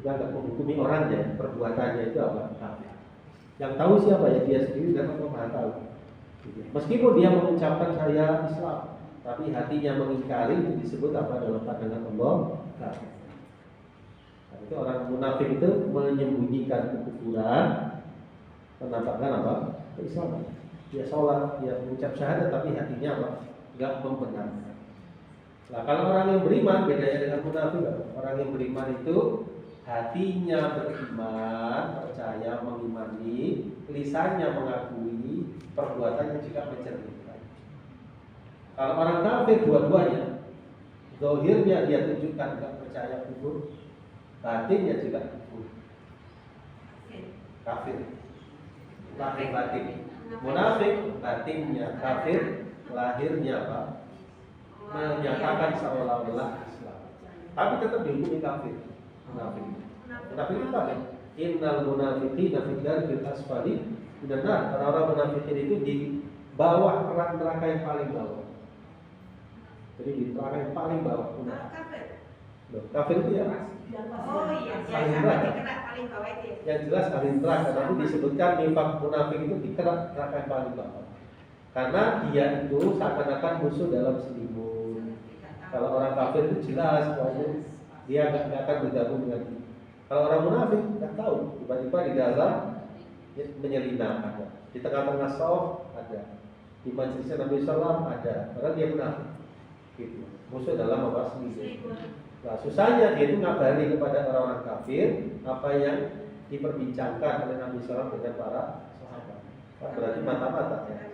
Kita nggak menghukumi orangnya, perbuatannya itu apa? Kafir. Yang tahu siapa ya dia sendiri dan Allah Maha tahu. Meskipun dia mengucapkan saya Islam, tapi hatinya mengingkari, itu disebut apa dalam pandangan Allah? Kafir. Nah, itu orang munafik itu menyembunyikan kekufuran, menampakkan apa? Keislaman. dia sholat, dia mengucap syahadat, tapi hatinya apa? Enggak membenarkan. Nah, kalau orang yang beriman bedanya dengan munafik. Orang yang beriman itu hatinya beriman, percaya, mengimani, lisannya mengakui, perbuatannya juga mencerminkan. Kalau orang kafir dua-duanya, zahirnya dia tunjukkan enggak percaya, kufur, batinnya juga kufur. Kafir. Kafir batin. Munafik batinnya kafir, lahirnya apa? Menyatakan seolah-olah Islam. Tapi tetap dihukumi kafir. Munafik. Munafik itu apa? Innal munafiqina fi darkil asfali minan nar. Orang-orang munafikin itu di bawah neraka yang paling bawah. Jadi di neraka yang paling bawah. Kafir itu ya. Oh iya, Paling yang neraka. kena paling bawah itu. Yang jelas ahli neraka, tapi disebutkan nifaq munafik itu di neraka yang paling bawah. Karena dia itu seakan-akan musuh dalam selimut. Kalau orang kafir itu jelas bahwa dia nggak akan bergabung dengan kita. Kalau orang munafik nggak tahu, tiba-tiba di dalam menyelinap ada, di tengah-tengah saf ada, di majelisnya Nabi SAW ada, padahal dia munafik. Gitu. Musuh dalam apa sendiri. Nah, susahnya dia itu ngabari kepada orang-orang kafir apa yang diperbincangkan oleh Nabi SAW dengan para sahabat. Berarti mata-mata ya.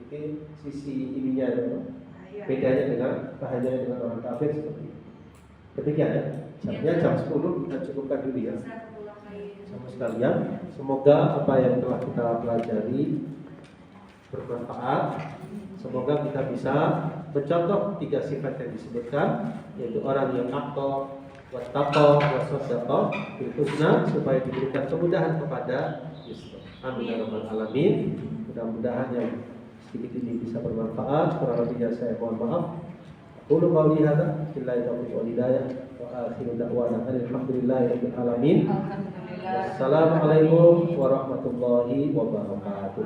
Itu sisi ininya itu. Bedanya dengan bahayanya dengan orang kafir seperti itu. Demikian ya. Jamnya jam 10 kita cukupkan dulu ya. Sama sekalian, semoga apa yang telah kita pelajari bermanfaat. Semoga kita bisa mencontoh 3 sifat yang disebutkan, yaitu orang yang aqqa, wattaqa, wasaddaqa bil husna, supaya diberikan kemudahan kepada Islam. Amin ya rabbal alamin. Mudah-mudahan yang sedikit ini bisa bermanfaat. Kurang lebihnya saya mohon maaf. Qulu qawli hadza billahi taufiq wal hidayah wa akhiru da'wana alhamdulillahirabbil alamin. Wassalamualaikum warahmatullahi wabarakatuh.